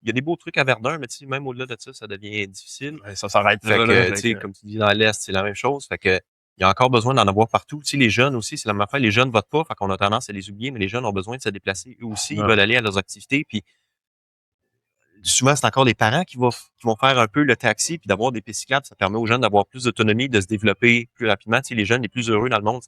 y a des beaux trucs à Verdun, mais tu sais, même au-delà de ça, ça devient difficile. Ouais, ça s'arrête Fait là, que, là, tu sais, comme tu dis, dans l'Est, c'est la même chose. Fait que, il y a encore besoin d'en avoir partout. Tu sais, les jeunes aussi, c'est la même affaire. Les jeunes votent pas, fait qu'on a tendance à les oublier, mais les jeunes ont besoin de se déplacer. Eux aussi, ils veulent aller à leurs activités. Puis, souvent, c'est encore les parents qui vont faire un peu le taxi, puis d'avoir des pistes cyclables. Ça permet aux jeunes d'avoir plus d'autonomie, de se développer plus rapidement. Tu sais, les jeunes les plus heureux dans le monde,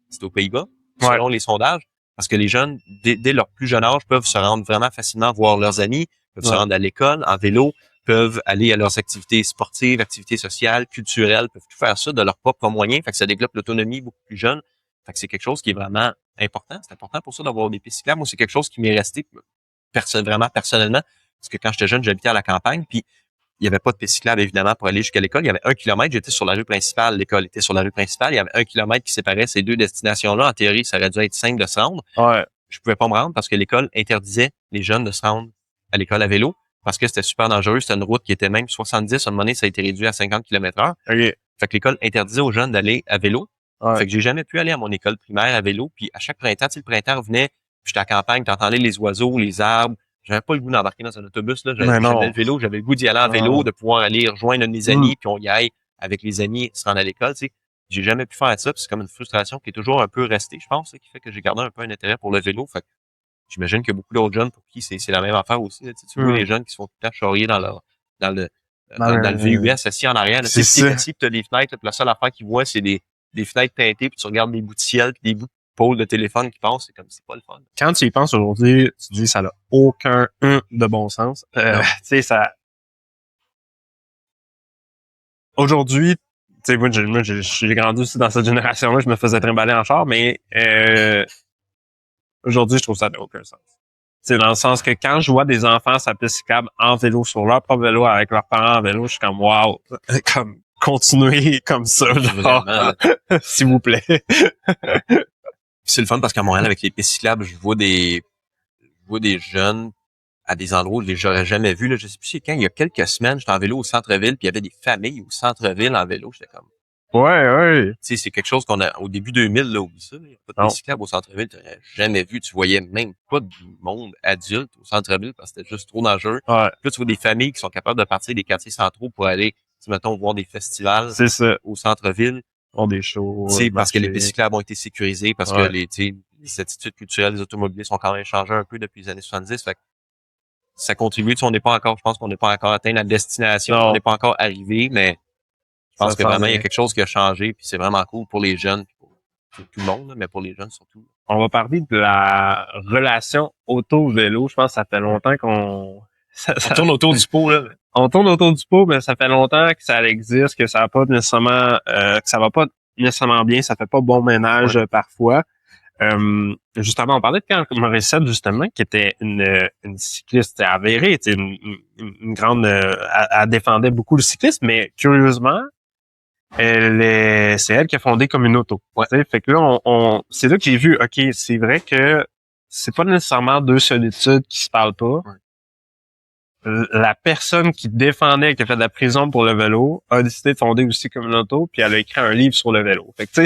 c'est aux Pays-Bas, selon les sondages. Parce que les jeunes, dès leur plus jeune âge, peuvent se rendre vraiment facilement voir leurs amis, peuvent se rendre à l'école, en vélo, peuvent aller à leurs activités sportives, activités sociales, culturelles, peuvent tout faire ça de leurs propres moyens. Fait que ça développe l'autonomie beaucoup plus jeune. Fait que c'est quelque chose qui est vraiment important. C'est important pour ça d'avoir des pistes cyclables. Moi, c'est quelque chose qui m'est resté vraiment personnellement. Parce que quand j'étais jeune, j'habitais à la campagne, puis il n'y avait pas de piste cyclable, évidemment, pour aller jusqu'à l'école. Il y avait 1 kilomètre, j'étais sur la rue principale, l'école était sur la rue principale. Il y avait 1 kilomètre qui séparait ces deux destinations-là. En théorie, ça aurait dû être simple de se rendre. Ouais. Je pouvais pas me rendre parce que l'école interdisait les jeunes de se rendre à l'école à vélo parce que c'était super dangereux. C'était une route qui était même 70. À un moment donné, ça a été réduit à 50 km/h. OK. Fait que l'école interdisait aux jeunes d'aller à vélo. Ouais. Fait que j'ai jamais pu aller à mon école primaire à vélo. Puis à chaque printemps, tu sais, le printemps revenait, puis j'étais à la campagne, t'entendais les oiseaux, les arbres. J'avais pas le goût d'embarquer dans un autobus, là. J'avais le vélo, j'avais le goût d'y aller en vélo, de pouvoir aller rejoindre un de mes amis, puis on y aille avec les amis, se rendre à l'école, tu sais. J'ai jamais pu faire ça, puis c'est comme une frustration qui est toujours un peu restée, je pense, qui fait que j'ai gardé un peu un intérêt pour le vélo. Fait que j'imagine qu'il y a beaucoup d'autres jeunes pour qui c'est la même affaire aussi, là. Tu vois les jeunes qui se font tout le temps charrier dans le dans le VUS assis en arrière, là. Tu sais, petit, puis t'as des fenêtres, là, puis la seule affaire qu'ils voient, c'est des fenêtres teintées, puis tu regardes des bouts de ciel, puis des bouts de pôles de téléphone qui passent, c'est comme, c'est pas le fun. Quand tu y penses aujourd'hui, tu te dis ça n'a aucun de bon sens. Tu sais, ça. Aujourd'hui, tu sais, moi, j'ai grandi aussi dans cette génération-là, je me faisais trimballer en char, mais aujourd'hui, je trouve ça n'a aucun sens. C'est dans le sens que quand je vois des enfants sur la piste cyclable en vélo, sur leur propre vélo, avec leurs parents en vélo, je suis comme wow, comme continuez comme ça, genre, s'il vous plaît. C'est le fun parce qu'à Montréal, avec les pistes cyclables, je vois des jeunes à des endroits où j'aurais jamais vu, là. Je sais plus c'est quand, il y a quelques semaines, j'étais en vélo au centre-ville, puis il y avait des familles au centre-ville en vélo. J'étais comme, ouais. Tu sais, c'est quelque chose qu'on a, au début 2000, là, oublie ça, il n'y a pas de piste cyclable au centre-ville, tu n'aurais jamais vu. Tu voyais même pas de monde adulte au centre-ville parce que c'était juste trop dangereux. Ouais. Puis là, tu vois des familles qui sont capables de partir des quartiers centraux pour aller, mettons, voir des festivals au centre-ville. Des shows. C'est parce que les pistes cyclables ont été sécurisées, parce que les attitudes culturelles des automobilistes ont quand même changé un peu depuis les années 70. Fait que ça contribue. Tu sais, je pense qu'on n'est pas encore atteint la destination. On n'est pas encore arrivé, mais je pense que vraiment, il y a quelque chose qui a changé, puis c'est vraiment cool pour les jeunes, pour tout le monde, mais pour les jeunes surtout. On va parler de la relation auto-vélo. Je pense que ça fait longtemps qu'on tourne autour du pot, là. On tourne autour du pot, mais ça fait longtemps que ça existe, que ça va pas nécessairement, que ça va pas nécessairement bien, ça fait pas bon ménage parfois. Justement, on parlait de Carl Morissette, justement, qui était une cycliste avérée, une grande, elle défendait beaucoup le cyclisme, mais curieusement, c'est elle qui a fondé Communauto. Fait que là, c'est là que j'ai vu, ok, c'est vrai que c'est pas nécessairement deux solitudes qui se parlent pas. La personne qui défendait, qui a fait de la prison pour le vélo, a décidé de fonder aussi Communauto, puis elle a écrit un livre sur le vélo. Fait que tu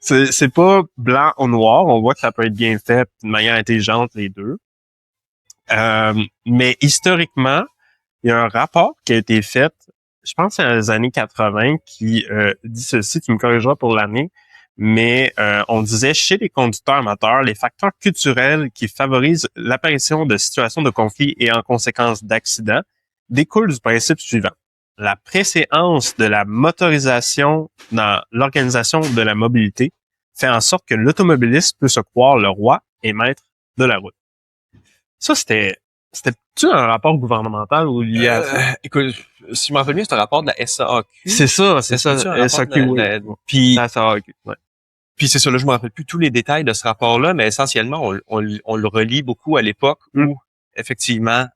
sais, c'est pas blanc ou noir. On voit que ça peut être bien fait de manière intelligente, les deux. Mais historiquement, il y a un rapport qui a été fait, je pense dans les années 80, qui dit ceci, tu me corrigeras pour l'année, mais on disait chez les conducteurs amateurs, les facteurs culturels qui favorisent l'apparition de situations de conflit et en conséquence d'accidents découlent du principe suivant. La préséance de la motorisation dans l'organisation de la mobilité fait en sorte que l'automobiliste peut se croire le roi et maître de la route. Ça, c'était-tu un rapport gouvernemental ou lié à ça? Écoute, si je m'en rappelle bien, c'est un rapport de la SAQ. C'est ça, SAQ, oui. Puis, la SAQ, ouais. Puis c'est ça, là, je me rappelle plus tous les détails de ce rapport-là, mais essentiellement, on le relie beaucoup à l'époque où, effectivement,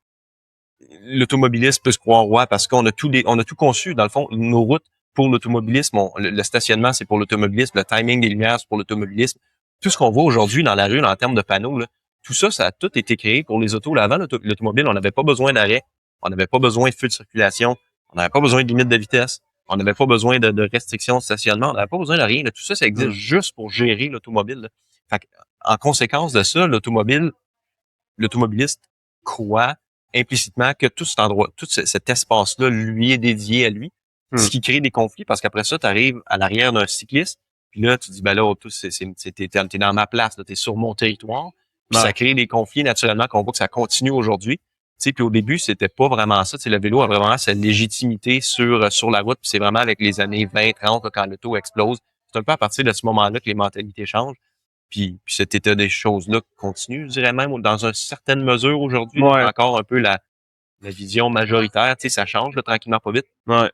l'automobiliste peut se croire roi parce qu'on a on a tout conçu, dans le fond, nos routes pour l'automobilisme. Le stationnement, c'est pour l'automobilisme, le timing des lumières, c'est pour l'automobilisme. Tout ce qu'on voit aujourd'hui dans la rue, en termes de panneaux, là, tout ça, ça a tout été créé pour les autos. Là, avant l'automobile, on n'avait pas besoin d'arrêt, on n'avait pas besoin de feu de circulation, on n'avait pas besoin de limite de vitesse, On n'avait pas besoin de restrictions de stationnement, on n'avait pas besoin de rien. Là. Tout ça, ça existe juste pour gérer l'automobile. Là. Fait que, en conséquence de ça, l'automobiliste croit implicitement que tout cet endroit, cet espace-là lui est dédié à lui, ce qui crée des conflits parce qu'après ça, tu arrives à l'arrière d'un cycliste, puis là, tu dis, ben là, t'es dans ma place, là, t'es sur mon territoire, puis ça crée des conflits naturellement qu'on voit que ça continue aujourd'hui. Tu sais, puis au début, c'était pas vraiment ça. Tu sais, le vélo a vraiment sa légitimité sur la route, puis c'est vraiment avec les années 20, 30, là, quand l'auto explose. C'est un peu à partir de ce moment-là que les mentalités changent. Puis cet état des choses-là continue, je dirais même, dans une certaine mesure aujourd'hui. Ouais. Encore un peu la vision majoritaire, tu sais, ça change là, tranquillement, pas vite. Ouais.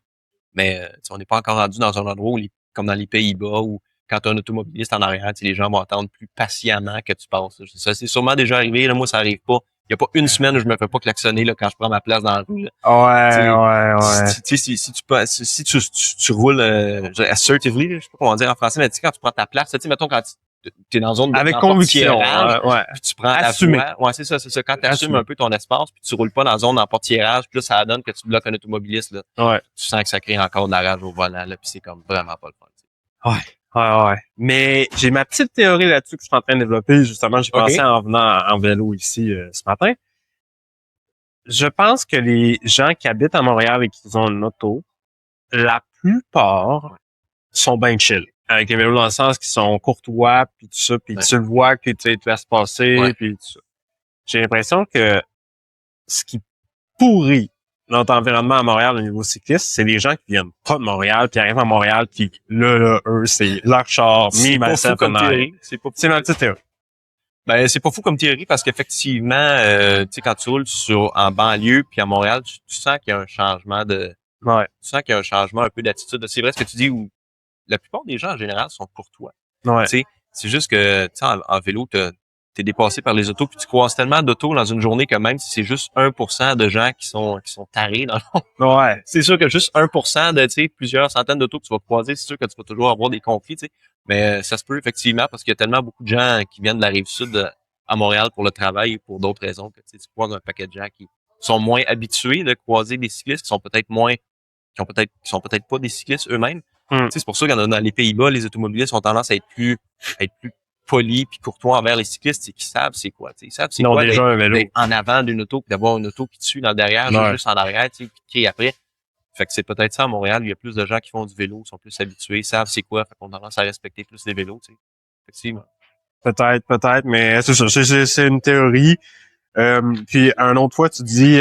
Mais on n'est pas encore rendu dans un endroit où, comme dans les Pays-Bas, où quand tu as un automobiliste en arrière, tu sais, les gens vont attendre plus patiemment que tu passes. Ça, c'est sûrement déjà arrivé. Là, moi, ça arrive pas. Il n'y a pas une semaine où je me fais pas klaxonner là, quand je prends ma place dans la rue. Là. Ouais. Si tu roules assertively, je sais pas comment dire en français, mais tu sais, quand tu prends ta place, tu sais, mettons quand tu es dans une zone avec conviction, puis tu prends ta voie. Ouais, c'est ça. Quand tu assumes un peu ton espace, puis tu roules pas dans la zone en portiérage, puis là, ça donne que tu bloques un automobiliste, là. Ouais. Tu sens que ça crée encore de la rage au volant, là, puis c'est comme vraiment pas le fun. Ouais. Mais j'ai ma petite théorie là-dessus que je suis en train de développer. Justement, j'ai pensé en venant en vélo ici ce matin. Je pense que les gens qui habitent à Montréal et qui ont une auto, la plupart sont bien chill. Avec les vélos dans le sens qu'ils sont courtois, puis tout ça, puis tu le vois que tu te laisses passer, puis tout ça. J'ai l'impression que ce qui pourrit notre environnement à Montréal au niveau cycliste, c'est les gens qui viennent pas de Montréal, qui arrivent à Montréal, puis là, eux, c'est leur char, c'est pas fou comme théorie. C'est ma petite théorie. Ben, c'est pas fou comme théorie parce qu'effectivement, tu sais, quand tu roules en banlieue puis à Montréal, tu sens qu'il y a un changement tu sens qu'il y a un changement un peu d'attitude. C'est vrai ce que tu dis où la plupart des gens en général sont courtois. Tu sais, c'est juste que, tu sais, en vélo, t'es dépassé par les autos puis tu croises tellement d'autos dans une journée que même si c'est juste 1% de gens qui sont tarés dans le fond. C'est sûr que juste 1% de, tu sais, plusieurs centaines d'autos que tu vas croiser, c'est sûr que tu vas toujours avoir des conflits, tu sais. Mais ça se peut effectivement parce qu'il y a tellement beaucoup de gens qui viennent de la Rive-Sud à Montréal pour le travail ou pour d'autres raisons que tu croises un paquet de gens qui sont moins habitués de croiser des cyclistes, qui sont peut-être pas des cyclistes eux-mêmes. Tu sais, c'est pour ça que dans les Pays-Bas, les automobilistes ont tendance à être plus polis puis courtois envers les cyclistes, c'est qu'ils savent c'est quoi. Ils savent c'est quoi d'être en avant d'une auto puis d'avoir une auto qui te suit dans le derrière, juste en arrière, tu sais, puis qui après. Fait que c'est peut-être ça à Montréal, il y a plus de gens qui font du vélo, sont plus habitués, savent c'est quoi, fait qu'on a tendance à respecter plus les vélos, tu sais. Effectivement. Peut-être, mais c'est ça, c'est une théorie. Puis un autre fois, tu dis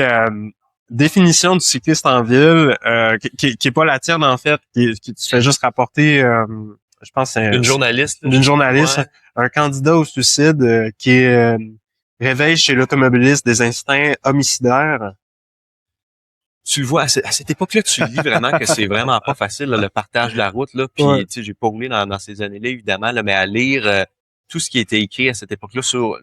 définition du cycliste en ville, qui est pas la tienne en fait, qui tu fais juste rapporter, je pense c'est une journaliste, un candidat au suicide qui réveille chez l'automobiliste des instincts homicidaires. Tu le vois, à cette époque-là, tu lis vraiment que c'est vraiment pas facile, là, le partage de la route, là. Puis, tu sais, j'ai pas roulé dans ces années-là, évidemment, là, mais à lire tout ce qui était écrit à cette époque-là sur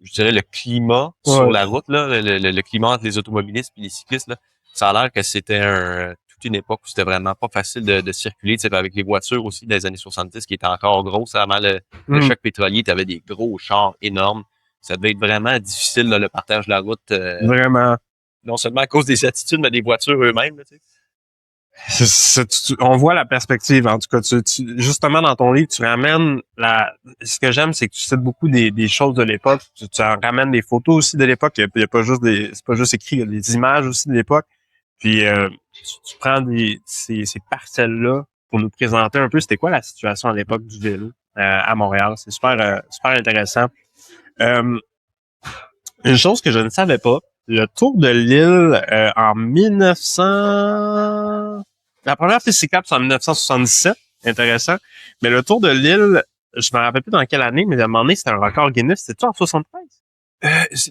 je dirais, le climat sur la route, là, le climat entre les automobilistes et les cyclistes, là, ça a l'air que c'était toute une époque où c'était vraiment pas facile de circuler, tu sais, avec les voitures aussi des années 70 qui étaient encore grosses avant le choc pétrolier, tu avais des gros chars énormes. Ça devait être vraiment difficile, là, le partage de la route. Vraiment. Non seulement à cause des attitudes, mais des voitures eux-mêmes. Là, tu sais. On voit la perspective. En tout cas, justement, dans ton livre, tu ramènes ce que j'aime, c'est que tu cites beaucoup des choses de l'époque. Tu ramènes des photos aussi de l'époque. Il y a pas juste c'est pas juste écrit, il y a des images aussi de l'époque. Puis tu prends ces parcelles-là pour nous présenter un peu c'était quoi la situation à l'époque du vélo à Montréal. C'est super intéressant. Une chose que je ne savais pas, le Tour de l'île en 1900... La première piste cyclable, c'est en 1977. Intéressant. Mais le Tour de l'île, je me rappelle plus dans quelle année, mais à un moment donné, c'était un record Guinness. C'était-tu en 73?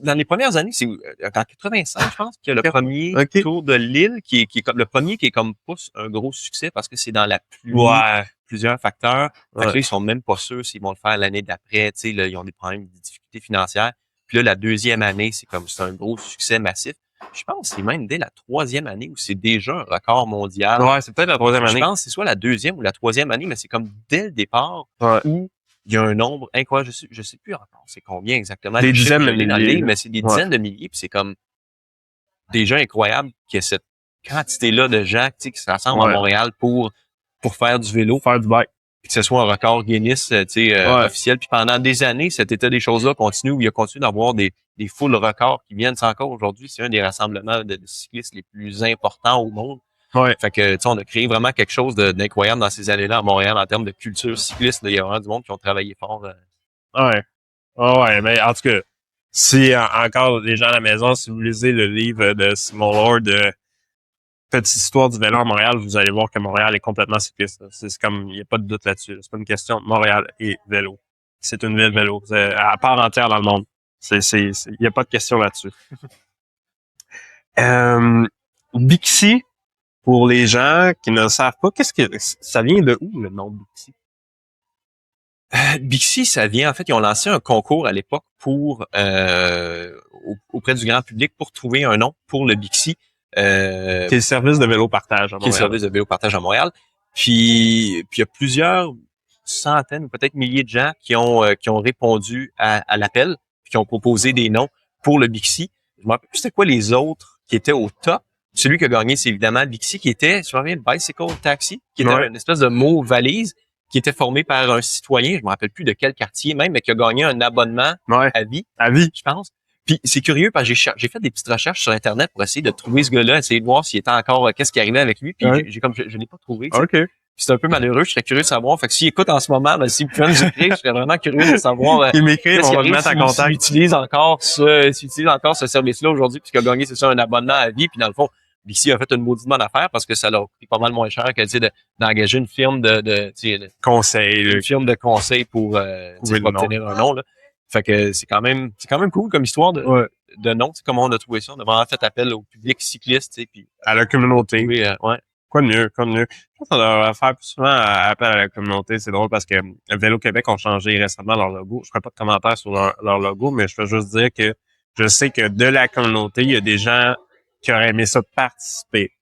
Dans les premières années, c'est en 85, je pense, qu'il y a le premier Tour de l'île qui est comme le premier qui est comme pas un gros succès parce que c'est dans la pluie, plusieurs facteurs. Fait que là, ils sont même pas sûrs s'ils vont le faire l'année d'après. Tu sais, là, ils ont des problèmes, des difficultés financières. Puis là, la deuxième année, c'est un gros succès massif. Je pense que c'est même dès la troisième année où c'est déjà un record mondial. Ouais, c'est peut-être la troisième année. Je pense que c'est soit la deuxième ou la troisième année, mais c'est comme dès le départ où il y a un nombre incroyable. Je sais plus encore c'est combien exactement. Des dizaines de milliers. Mais c'est des dizaines de milliers. Puis c'est comme déjà incroyable qu'il y ait quantité-là de gens, tu sais, qui se rassemblent à Montréal pour faire du vélo. Faire du bike. Que ce soit un record Guinness, officiel. Puis pendant des années, cet état des choses-là continue, où il y a continué d'avoir des foules records qui viennent encore aujourd'hui. C'est un des rassemblements de cyclistes les plus importants au monde. Ouais. Fait que, tu sais, on a créé vraiment quelque chose d'incroyable dans ces années-là à Montréal en termes de culture cycliste. Il y a vraiment du monde qui ont travaillé fort. Ouais. Ouais, mais en tout cas, si encore les gens à la maison, si vous lisez le livre de Simon Lord, Petite histoire du vélo à Montréal, vous allez voir que Montréal est complètement cycliste. C'est comme, il n'y a pas de doute là-dessus. C'est pas une question de Montréal et vélo. C'est une ville vélo. C'est à part entière dans le monde. Il n'y a pas de question là-dessus. Bixi, pour les gens qui ne savent pas, ça vient de où le nom Bixi? Bixi, ça vient, en fait, ils ont lancé un concours à l'époque pour auprès du grand public pour trouver un nom pour le Bixi. Qui est le service de vélo partage à Montréal. Qui est le service de vélo partage à Montréal. Puis il y a plusieurs centaines ou peut-être milliers de gens qui ont répondu à l'appel, puis qui ont proposé des noms pour le Bixi. Je me rappelle plus c'était quoi les autres qui étaient au top. Celui qui a gagné, c'est évidemment Bixi, qui était, je me rappelle, Bicycle Taxi, qui était une espèce de mot valise qui était formé par un citoyen, je me rappelle plus de quel quartier même, mais qui a gagné un abonnement à vie. À vie, je pense. Puis c'est curieux parce que j'ai fait des petites recherches sur Internet pour essayer de trouver ce gars-là, essayer de voir s'il était encore, qu'est-ce qui arrivait avec lui. Puis je l'ai pas trouvé. OK. Puis c'est un peu malheureux. Je serais curieux de savoir. Fait que s'il écoute en ce moment, ben, s'il peut nous écrire, je serais vraiment curieux de savoir. Il m'écrit, on va le mettre en contact. S'il utilise encore ce service-là aujourd'hui, puisqu'il a gagné, c'est ça, un abonnement à vie. Puis dans le fond, Bixi a fait une maudite bonne affaire parce que ça leur coûte pas mal moins cher que, d'engager une firme de conseil, une firme de conseil pour obtenir un nom, là. Fait que c'est quand même cool comme histoire de nom. Tu sais, comment on a trouvé ça. On a vraiment fait appel au public cycliste, tu sais, puis à la communauté. Oui, Quoi de mieux. Je pense qu'on devrait faire plus souvent appel à la communauté. C'est drôle parce que Vélo Québec ont changé récemment leur logo. Je ferai pas de commentaires sur leur logo, mais je veux juste dire que je sais que de la communauté, il y a des gens qui auraient aimé ça participer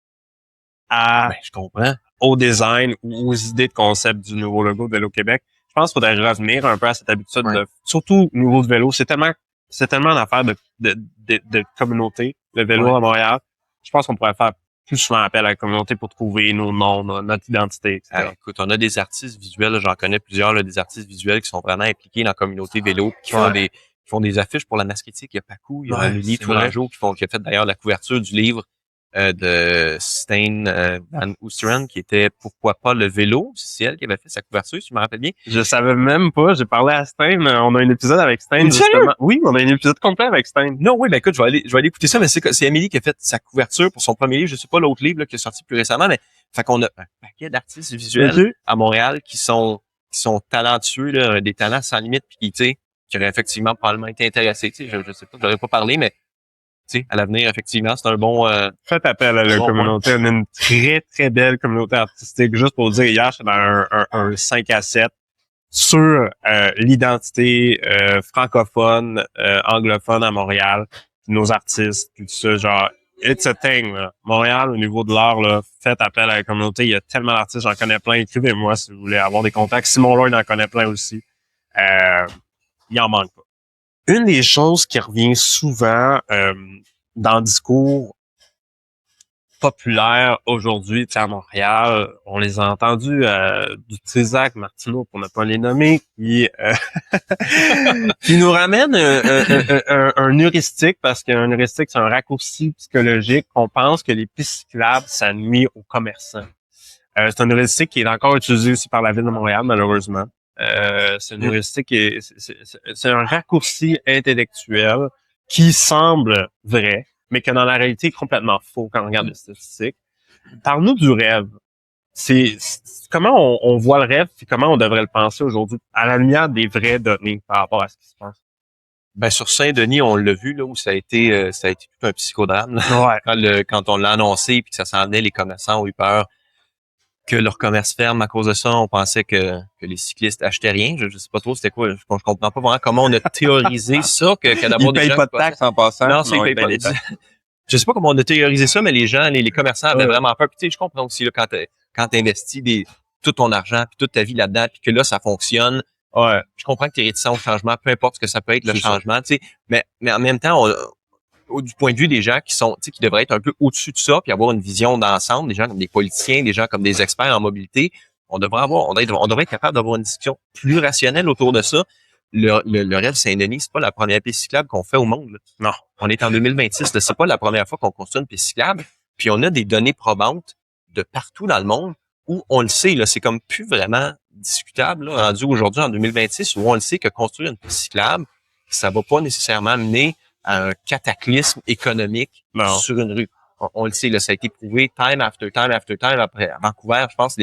je comprends. au design ou aux idées de concept du nouveau logo de Vélo Québec. Je pense qu'il faudrait revenir un peu à cette habitude surtout au niveau de vélo. C'est tellement une affaire de communauté, le vélo à Montréal. Je pense qu'on pourrait faire plus souvent appel à la communauté pour trouver nos noms, notre identité, etc. Écoute, on a des artistes visuels, là, j'en connais plusieurs, là, des artistes visuels qui sont vraiment impliqués dans la communauté vélo, qui font des affiches pour la masquétique. Il y a Pacou, il y a Amélie Tourangeau qui a fait d'ailleurs la couverture du livre de Stein Van Oosteren, qui était Pourquoi pas le vélo. C'est elle qui avait fait sa couverture, si je me rappelle bien. Je savais même pas. J'ai parlé à Stein. On a un épisode avec Stein, justement. Oui, on a un épisode complet avec Stein. Non, oui, ben écoute, je vais aller écouter ça, mais c'est Amélie qui a fait sa couverture pour son premier livre. Je sais pas l'autre livre là, qui est sorti plus récemment, mais fait qu'on a un paquet d'artistes visuels à Montréal qui sont talentueux, là, des talents sans limite, puis qui auraient effectivement probablement été intéressés. Tu sais, je sais pas, je n'aurais pas parlé, mais tu sais, à l'avenir, effectivement, c'est un bon... Faites appel à la communauté. On a une très, très belle communauté artistique. Juste pour dire, hier, j'étais dans un 5 à 7 sur l'identité francophone, anglophone à Montréal, nos artistes, tout ça, genre, it's a thing, là. Montréal, au niveau de l'art, là, faites appel à la communauté. Il y a tellement d'artistes, j'en connais plein. Écrivez-moi si vous voulez avoir des contacts. Simon Lloyd en connaît plein aussi. Il en manque pas. Une des choses qui revient souvent dans le discours populaire aujourd'hui, tu sais, à Montréal, on les a entendus du Trisac, Martineau, pour ne pas les nommer, qui nous ramène un heuristique, parce qu'un heuristique, c'est un raccourci psychologique. On pense que les pistes cyclables, ça nuit aux commerçants. C'est un heuristique qui est encore utilisé aussi par la Ville de Montréal, malheureusement. C'est une heuristique c'est un raccourci intellectuel qui semble vrai, mais que dans la réalité est complètement faux quand on regarde les statistiques. Parle-nous du rêve. C'est comment on voit le rêve et comment on devrait le penser aujourd'hui à la lumière des vraies données par rapport à ce qui se passe. Ben sur Saint-Denis, on l'a vu là où ça a été tout un psychodrame là. Quand on l'a annoncé puis que ça s'en venait, les commerçants ont eu peur que leur commerce ferme à cause de ça. On pensait que les cyclistes achetaient rien. Je sais pas trop c'était quoi. Je comprends pas vraiment comment on a théorisé ça que d'avoir des gens... Ils payent pas de taxes en passant. Non, ils payent pas de taxes. Je sais pas comment on a théorisé ça, mais les gens, les commerçants avaient vraiment peur. Puis tu sais, je comprends aussi là, quand t'investis tout ton argent puis toute ta vie là-dedans, puis que là, ça fonctionne. Je comprends que t'es réticent au changement, peu importe ce que ça peut être le changement, tu sais. Mais en même temps, du point de vue des gens qui sont, tu sais, qui devraient être un peu au-dessus de ça, puis avoir une vision d'ensemble, des gens comme des politiciens, des gens comme des experts en mobilité, on devrait être capable d'avoir une discussion plus rationnelle autour de ça. Le rêve Saint-Denis, c'est pas la première piste cyclable qu'on fait au monde, là. Non. On est en 2026, là, c'est pas la première fois qu'on construit une piste cyclable, puis on a des données probantes de partout dans le monde où on le sait, là, c'est comme plus vraiment discutable, là, rendu aujourd'hui en 2026, où on le sait que construire une piste cyclable, ça va pas nécessairement mener à un cataclysme économique sur une rue. On le sait, là, ça a été prouvé time after time after time. Après, à Vancouver, je pense,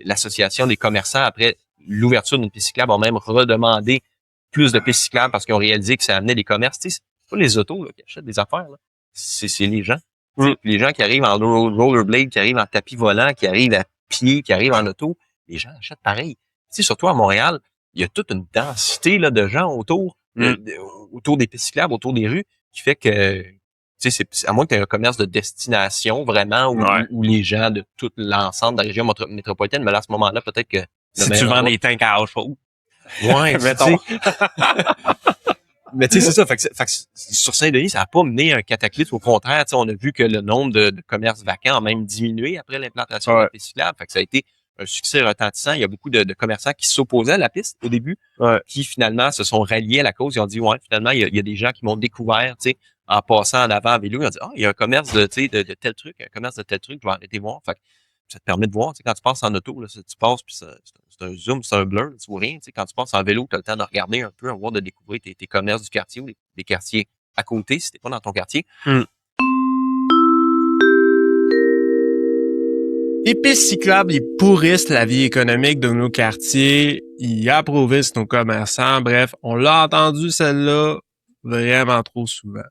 l'association des commerçants, après l'ouverture d'une piste cyclable, ont même redemandé plus de pistes cyclables parce qu'ils ont réalisé que ça amenait des commerces. Tu sais, c'est pas les autos là, qui achètent des affaires, là. C'est les gens. Les gens qui arrivent en rollerblade, qui arrivent en tapis volant, qui arrivent à pied, qui arrivent en auto, les gens achètent pareil. Tu sais, surtout à Montréal, il y a toute une densité là, de gens autour des pistes cyclables, autour des rues, qui fait que, tu sais, à moins que tu aies un commerce de destination vraiment où les gens de tout l'ensemble de la région métropolitaine, mais là, à ce moment-là, peut-être que si tu vends des tanks à chauffeur. Ouais, mettons. Mais tu sais, c'est ça. Fait que sur Saint-Denis, ça n'a pas mené à un cataclysme. Au contraire, tu sais, on a vu que le nombre de commerces vacants a même diminué après l'implantation de la piste cyclable. Fait que ça a été un succès retentissant. Il y a beaucoup de commerçants qui s'opposaient à la piste au début, qui finalement se sont ralliés à la cause. Ils ont dit, ouais, finalement, il y a des gens qui m'ont découvert, tu sais, en passant en avant en vélo. Ils ont dit, il y a un commerce de tel truc, un commerce de tel truc, je vais arrêter voir. Fait que ça te permet de voir, tu sais, quand tu passes en auto, là, tu passes, puis c'est un zoom, c'est un blur, tu vois rien. Tu sais, quand tu passes en vélo, tu as le temps de regarder un peu, voir, de découvrir tes commerces du quartier ou des quartiers à côté, si t'es pas dans ton quartier. Les pistes cyclables, ils pourrissent la vie économique de nos quartiers, ils appauvrissent nos commerçants. Bref, on l'a entendu celle-là vraiment trop souvent.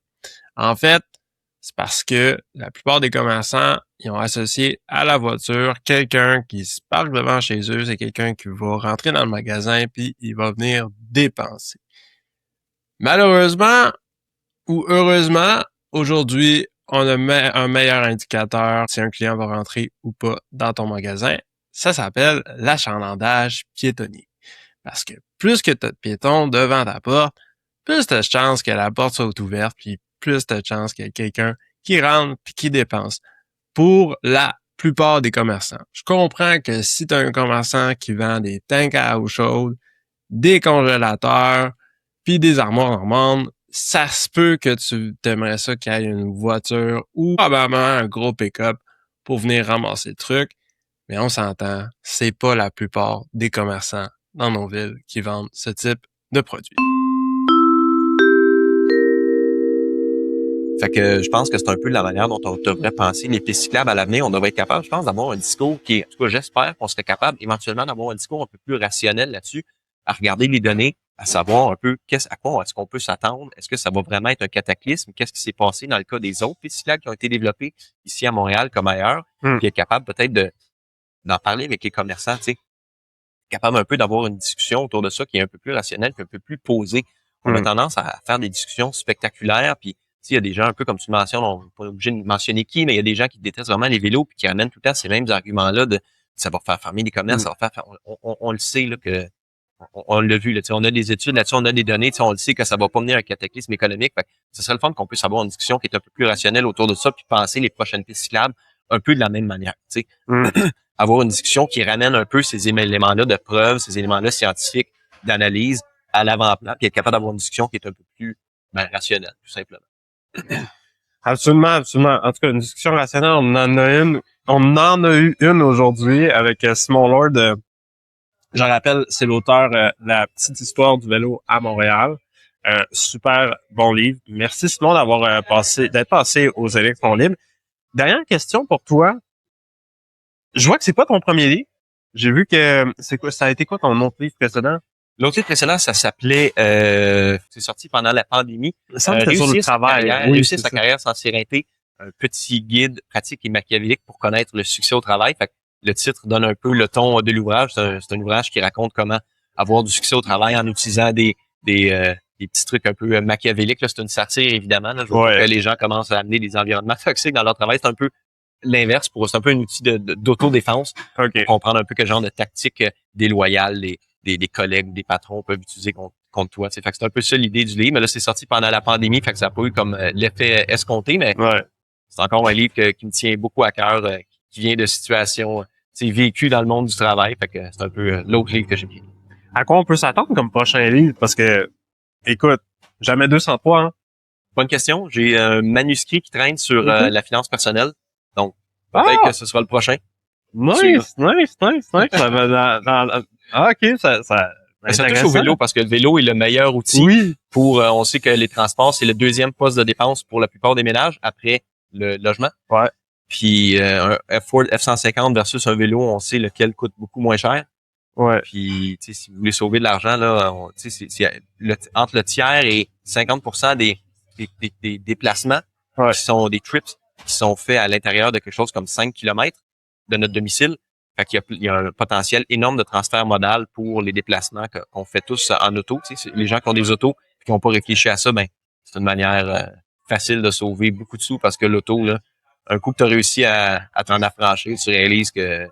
En fait, c'est parce que la plupart des commerçants, ils ont associé à la voiture quelqu'un qui se parque devant chez eux, c'est quelqu'un qui va rentrer dans le magasin puis il va venir dépenser. Malheureusement ou heureusement, aujourd'hui, on a un meilleur indicateur si un client va rentrer ou pas dans ton magasin. Ça s'appelle l'achalandage piétonnier. Parce que plus que tu as de piétons devant ta porte, plus tu as de chances que la porte soit ouverte, puis plus tu as de chances qu'il y ait quelqu'un qui rentre puis qui dépense. Pour la plupart des commerçants. Je comprends que si tu as un commerçant qui vend des tanks à eau chaude, des congélateurs, puis des armoires normandes, ça se peut que tu t'aimerais ça qu'il y ait une voiture ou probablement un gros pick-up pour venir ramasser le truc. Mais on s'entend, c'est pas la plupart des commerçants dans nos villes qui vendent ce type de produits. Fait que je pense que c'est un peu la manière dont on devrait penser les pistes cyclables à l'avenir. On devrait être capable, je pense, d'avoir un discours qui est, en tout cas, j'espère qu'on serait capable éventuellement d'avoir un discours un peu plus rationnel là-dessus, à regarder les données, à savoir un peu à quoi est-ce qu'on peut s'attendre. Est-ce que ça va vraiment être un cataclysme? Qu'est-ce qui s'est passé dans le cas des autres pistes cyclables qui ont été développées ici à Montréal comme ailleurs? Puis être capable peut-être d'en parler avec les commerçants, tu sais, capable un peu d'avoir une discussion autour de ça qui est un peu plus rationnelle, puis un peu plus posée. On a tendance à faire des discussions spectaculaires, puis il y a des gens un peu comme tu mentionnes, on n'est pas obligé de mentionner qui, mais il y a des gens qui détestent vraiment les vélos puis qui ramènent tout le temps ces mêmes arguments-là de ça va faire fermer les commerces, ça va faire on le sait là que on l'a vu là, on a des études là-dessus, on a des données, on le sait que ça va pas mener à un cataclysme économique. Fait que ce serait le fun qu'on puisse avoir une discussion qui est un peu plus rationnelle autour de ça puis penser les prochaines pistes cyclables un peu de la même manière, tu sais. Avoir une discussion qui ramène un peu ces éléments-là de preuve, ces éléments-là scientifiques d'analyse à l'avant-plan puis être capable d'avoir une discussion qui est un peu plus rationnelle, tout simplement. Absolument, absolument. En tout cas, une discussion rationnelle, on en a eu une aujourd'hui avec Simon Lord. Je rappelle, c'est l'auteur de La petite histoire du vélo à Montréal. Super bon livre. Merci Simon d'être passé aux électrons libres. Dernière question pour toi. Je vois que c'est pas ton premier livre. J'ai vu que ça a été quoi ton autre livre précédent? L'autre livre précédent, ça s'appelait, c'est sorti pendant la pandémie. Réussir sa carrière, réussir sa carrière sans s'éreinter. Un petit guide pratique et machiavélique pour connaître le succès au travail. Fait que le titre donne un peu le ton de l'ouvrage. C'est un ouvrage qui raconte comment avoir du succès au travail en utilisant des petits trucs un peu machiavéliques. Là, c'est une satire, évidemment. Là. Je vois que les gens commencent à amener des environnements toxiques dans leur travail. C'est un peu l'inverse c'est un peu un outil d'autodéfense. Pour comprendre un peu quel genre de tactique déloyale des collègues, des patrons peuvent utiliser contre contre toi. Fait que c'est un peu ça l'idée du livre. Mais là, c'est sorti pendant la pandémie, fait que ça n'a pas eu comme l'effet escompté, mais c'est encore un livre qui me tient beaucoup à cœur, qui vient de situations vécues dans le monde du travail. Fait que c'est un peu l'autre livre que j'ai bien. À quoi on peut s'attendre comme prochain livre? Parce que, écoute, jamais 203, hein? Bonne question. J'ai un manuscrit qui traîne sur la finance personnelle. Donc, peut-être que ce sera le prochain. Nice. OK, ça ça touche au vélo parce que le vélo est le meilleur outil pour, on sait que les transports, c'est le deuxième poste de dépense pour la plupart des ménages après le logement. Ouais. Puis, un Ford F-150 versus un vélo, on sait lequel coûte beaucoup moins cher. Ouais. Puis, tu sais, si vous voulez sauver de l'argent, là, c'est entre le tiers et 50% des déplacements qui sont des trips qui sont faits à l'intérieur de quelque chose comme 5 km de notre domicile. Fait qu'il y a un potentiel énorme de transfert modal pour les déplacements qu'on fait tous en auto. Tu sais, les gens qui ont des autos et qui n'ont pas réfléchi à ça, ben c'est une manière facile de sauver beaucoup de sous parce que l'auto, là, un coup que tu as réussi à t'en affranchir, tu réalises que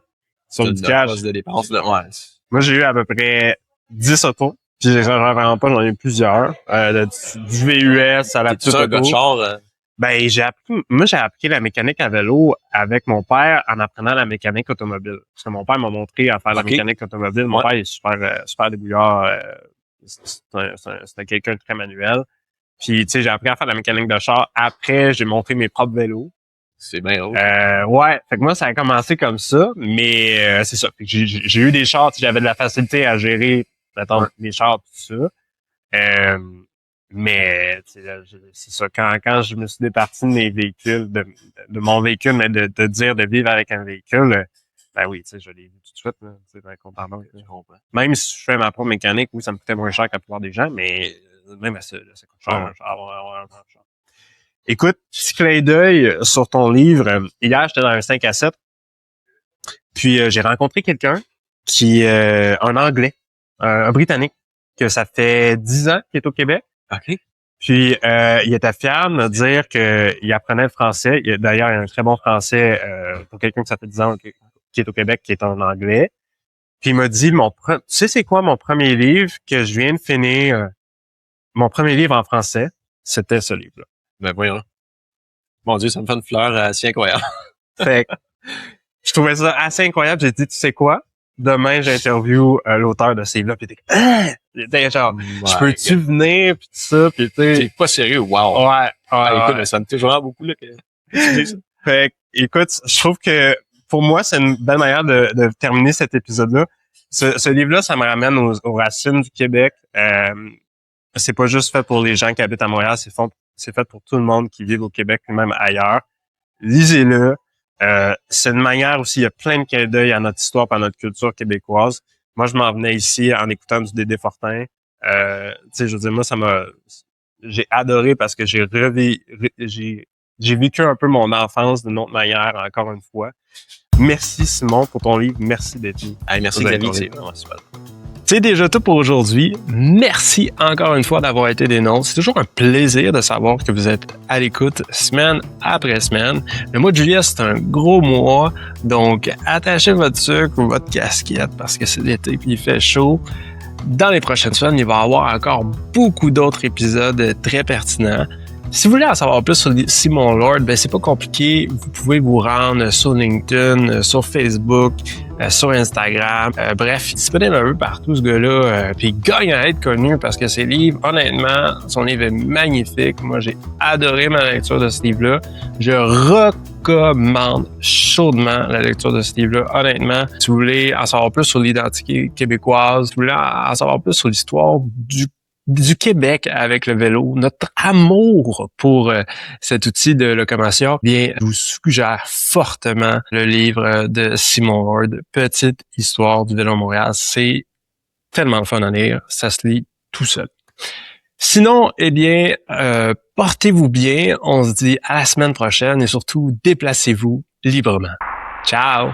c'est une poste de dépense. Là, ouais. Moi, j'ai eu à peu près 10 autos. Puis j'exagère vraiment pas, j'en ai eu plusieurs. Du VUS à la petite auto. Un gars de char, Ben, j'ai appris la mécanique à vélo avec mon père en apprenant la mécanique automobile. Parce que mon père m'a montré à faire la mécanique automobile. Mon père est super débrouillard. C'était quelqu'un de très manuel. Puis, tu sais, j'ai appris à faire la mécanique de char. Après, j'ai montré mes propres vélos. C'est bien drôle. Ouais. Fait que moi, ça a commencé comme ça. Mais c'est ça. Fait que j'ai eu des chars. J'avais de la facilité à gérer, mettons, les chars, tout ça. Mais c'est ça, quand je me suis départi de mes véhicules, de mon véhicule, mais de dire de vivre avec un véhicule, ben oui, tu sais, je l'ai vu tout de suite, là, tu sais, ben, content. Même si je fais ma propre mécanique, oui, ça me coûtait moins cher que la plupart des gens, mais même à ça, ça coûte cher. Écoute, petit clin d'œil sur ton livre. Hier, j'étais dans un 5 à 7, puis j'ai rencontré quelqu'un qui un Anglais, un Britannique, que ça fait 10 ans qu'il est au Québec. OK. Puis il était fier de me dire qu'il apprenait le français. D'ailleurs, il a un très bon français pour quelqu'un que ça fait 10 ans qui est au Québec, qui est en anglais. Puis il m'a dit, tu sais c'est quoi mon premier livre que je viens de finir? Mon premier livre en français, c'était ce livre-là. Ben voyons. Mon Dieu, ça me fait une fleur assez incroyable. Fait que je trouvais ça assez incroyable. J'ai dit, tu sais quoi? Demain, j'interview l'auteur de ces livres-là. Puis il était genre, je peux-tu venir? Puis tout ça. Puis tu sais. T'es pas sérieux? Wow. Ouais. Écoute, mais ça me touche vraiment beaucoup, là, que tu dis ça. Fait écoute, je trouve que pour moi, c'est une belle manière de terminer cet épisode-là. Ce livre-là, ça me ramène aux racines du Québec. C'est pas juste fait pour les gens qui habitent à Montréal, c'est fait pour tout le monde qui vit au Québec, même ailleurs. Lisez-le. C'est une manière aussi, il y a plein de clins d'œil à notre histoire, à notre culture québécoise. Moi, je m'en venais ici en écoutant du Dédé Fortin. Tu sais, je veux dire, moi, j'ai adoré parce que j'ai vécu un peu mon enfance d'une autre manière, encore une fois. Merci Simon pour ton livre. Merci d'être venu. Merci Xavier, c'est vraiment super. C'est déjà tout pour aujourd'hui. Merci encore une fois d'avoir été des nôtres. C'est toujours un plaisir de savoir que vous êtes à l'écoute semaine après semaine. Le mois de juillet, c'est un gros mois, donc attachez votre sucre ou votre casquette parce que c'est l'été et il fait chaud. Dans les prochaines semaines, il va y avoir encore beaucoup d'autres épisodes très pertinents. Si vous voulez en savoir plus sur Simon Lord, ben c'est pas compliqué. Vous pouvez vous rendre sur LinkedIn, sur Facebook, sur Instagram. Bref, disponible un peu partout ce gars-là. Puis il gagne à être connu parce que ses livres, honnêtement, son livre est magnifique. Moi, j'ai adoré ma lecture de ce livre-là. Je recommande chaudement la lecture de ce livre-là. Honnêtement, si vous voulez en savoir plus sur l'identité québécoise, si vous voulez en savoir plus sur l'histoire du Québec avec le vélo, notre amour pour cet outil de locomotion, bien, je vous suggère fortement le livre de Simon Lord, Petite histoire du vélo à Montréal. C'est tellement le fun à lire, ça se lit tout seul. Sinon, eh bien, portez-vous bien, on se dit à la semaine prochaine et surtout, déplacez-vous librement. Ciao!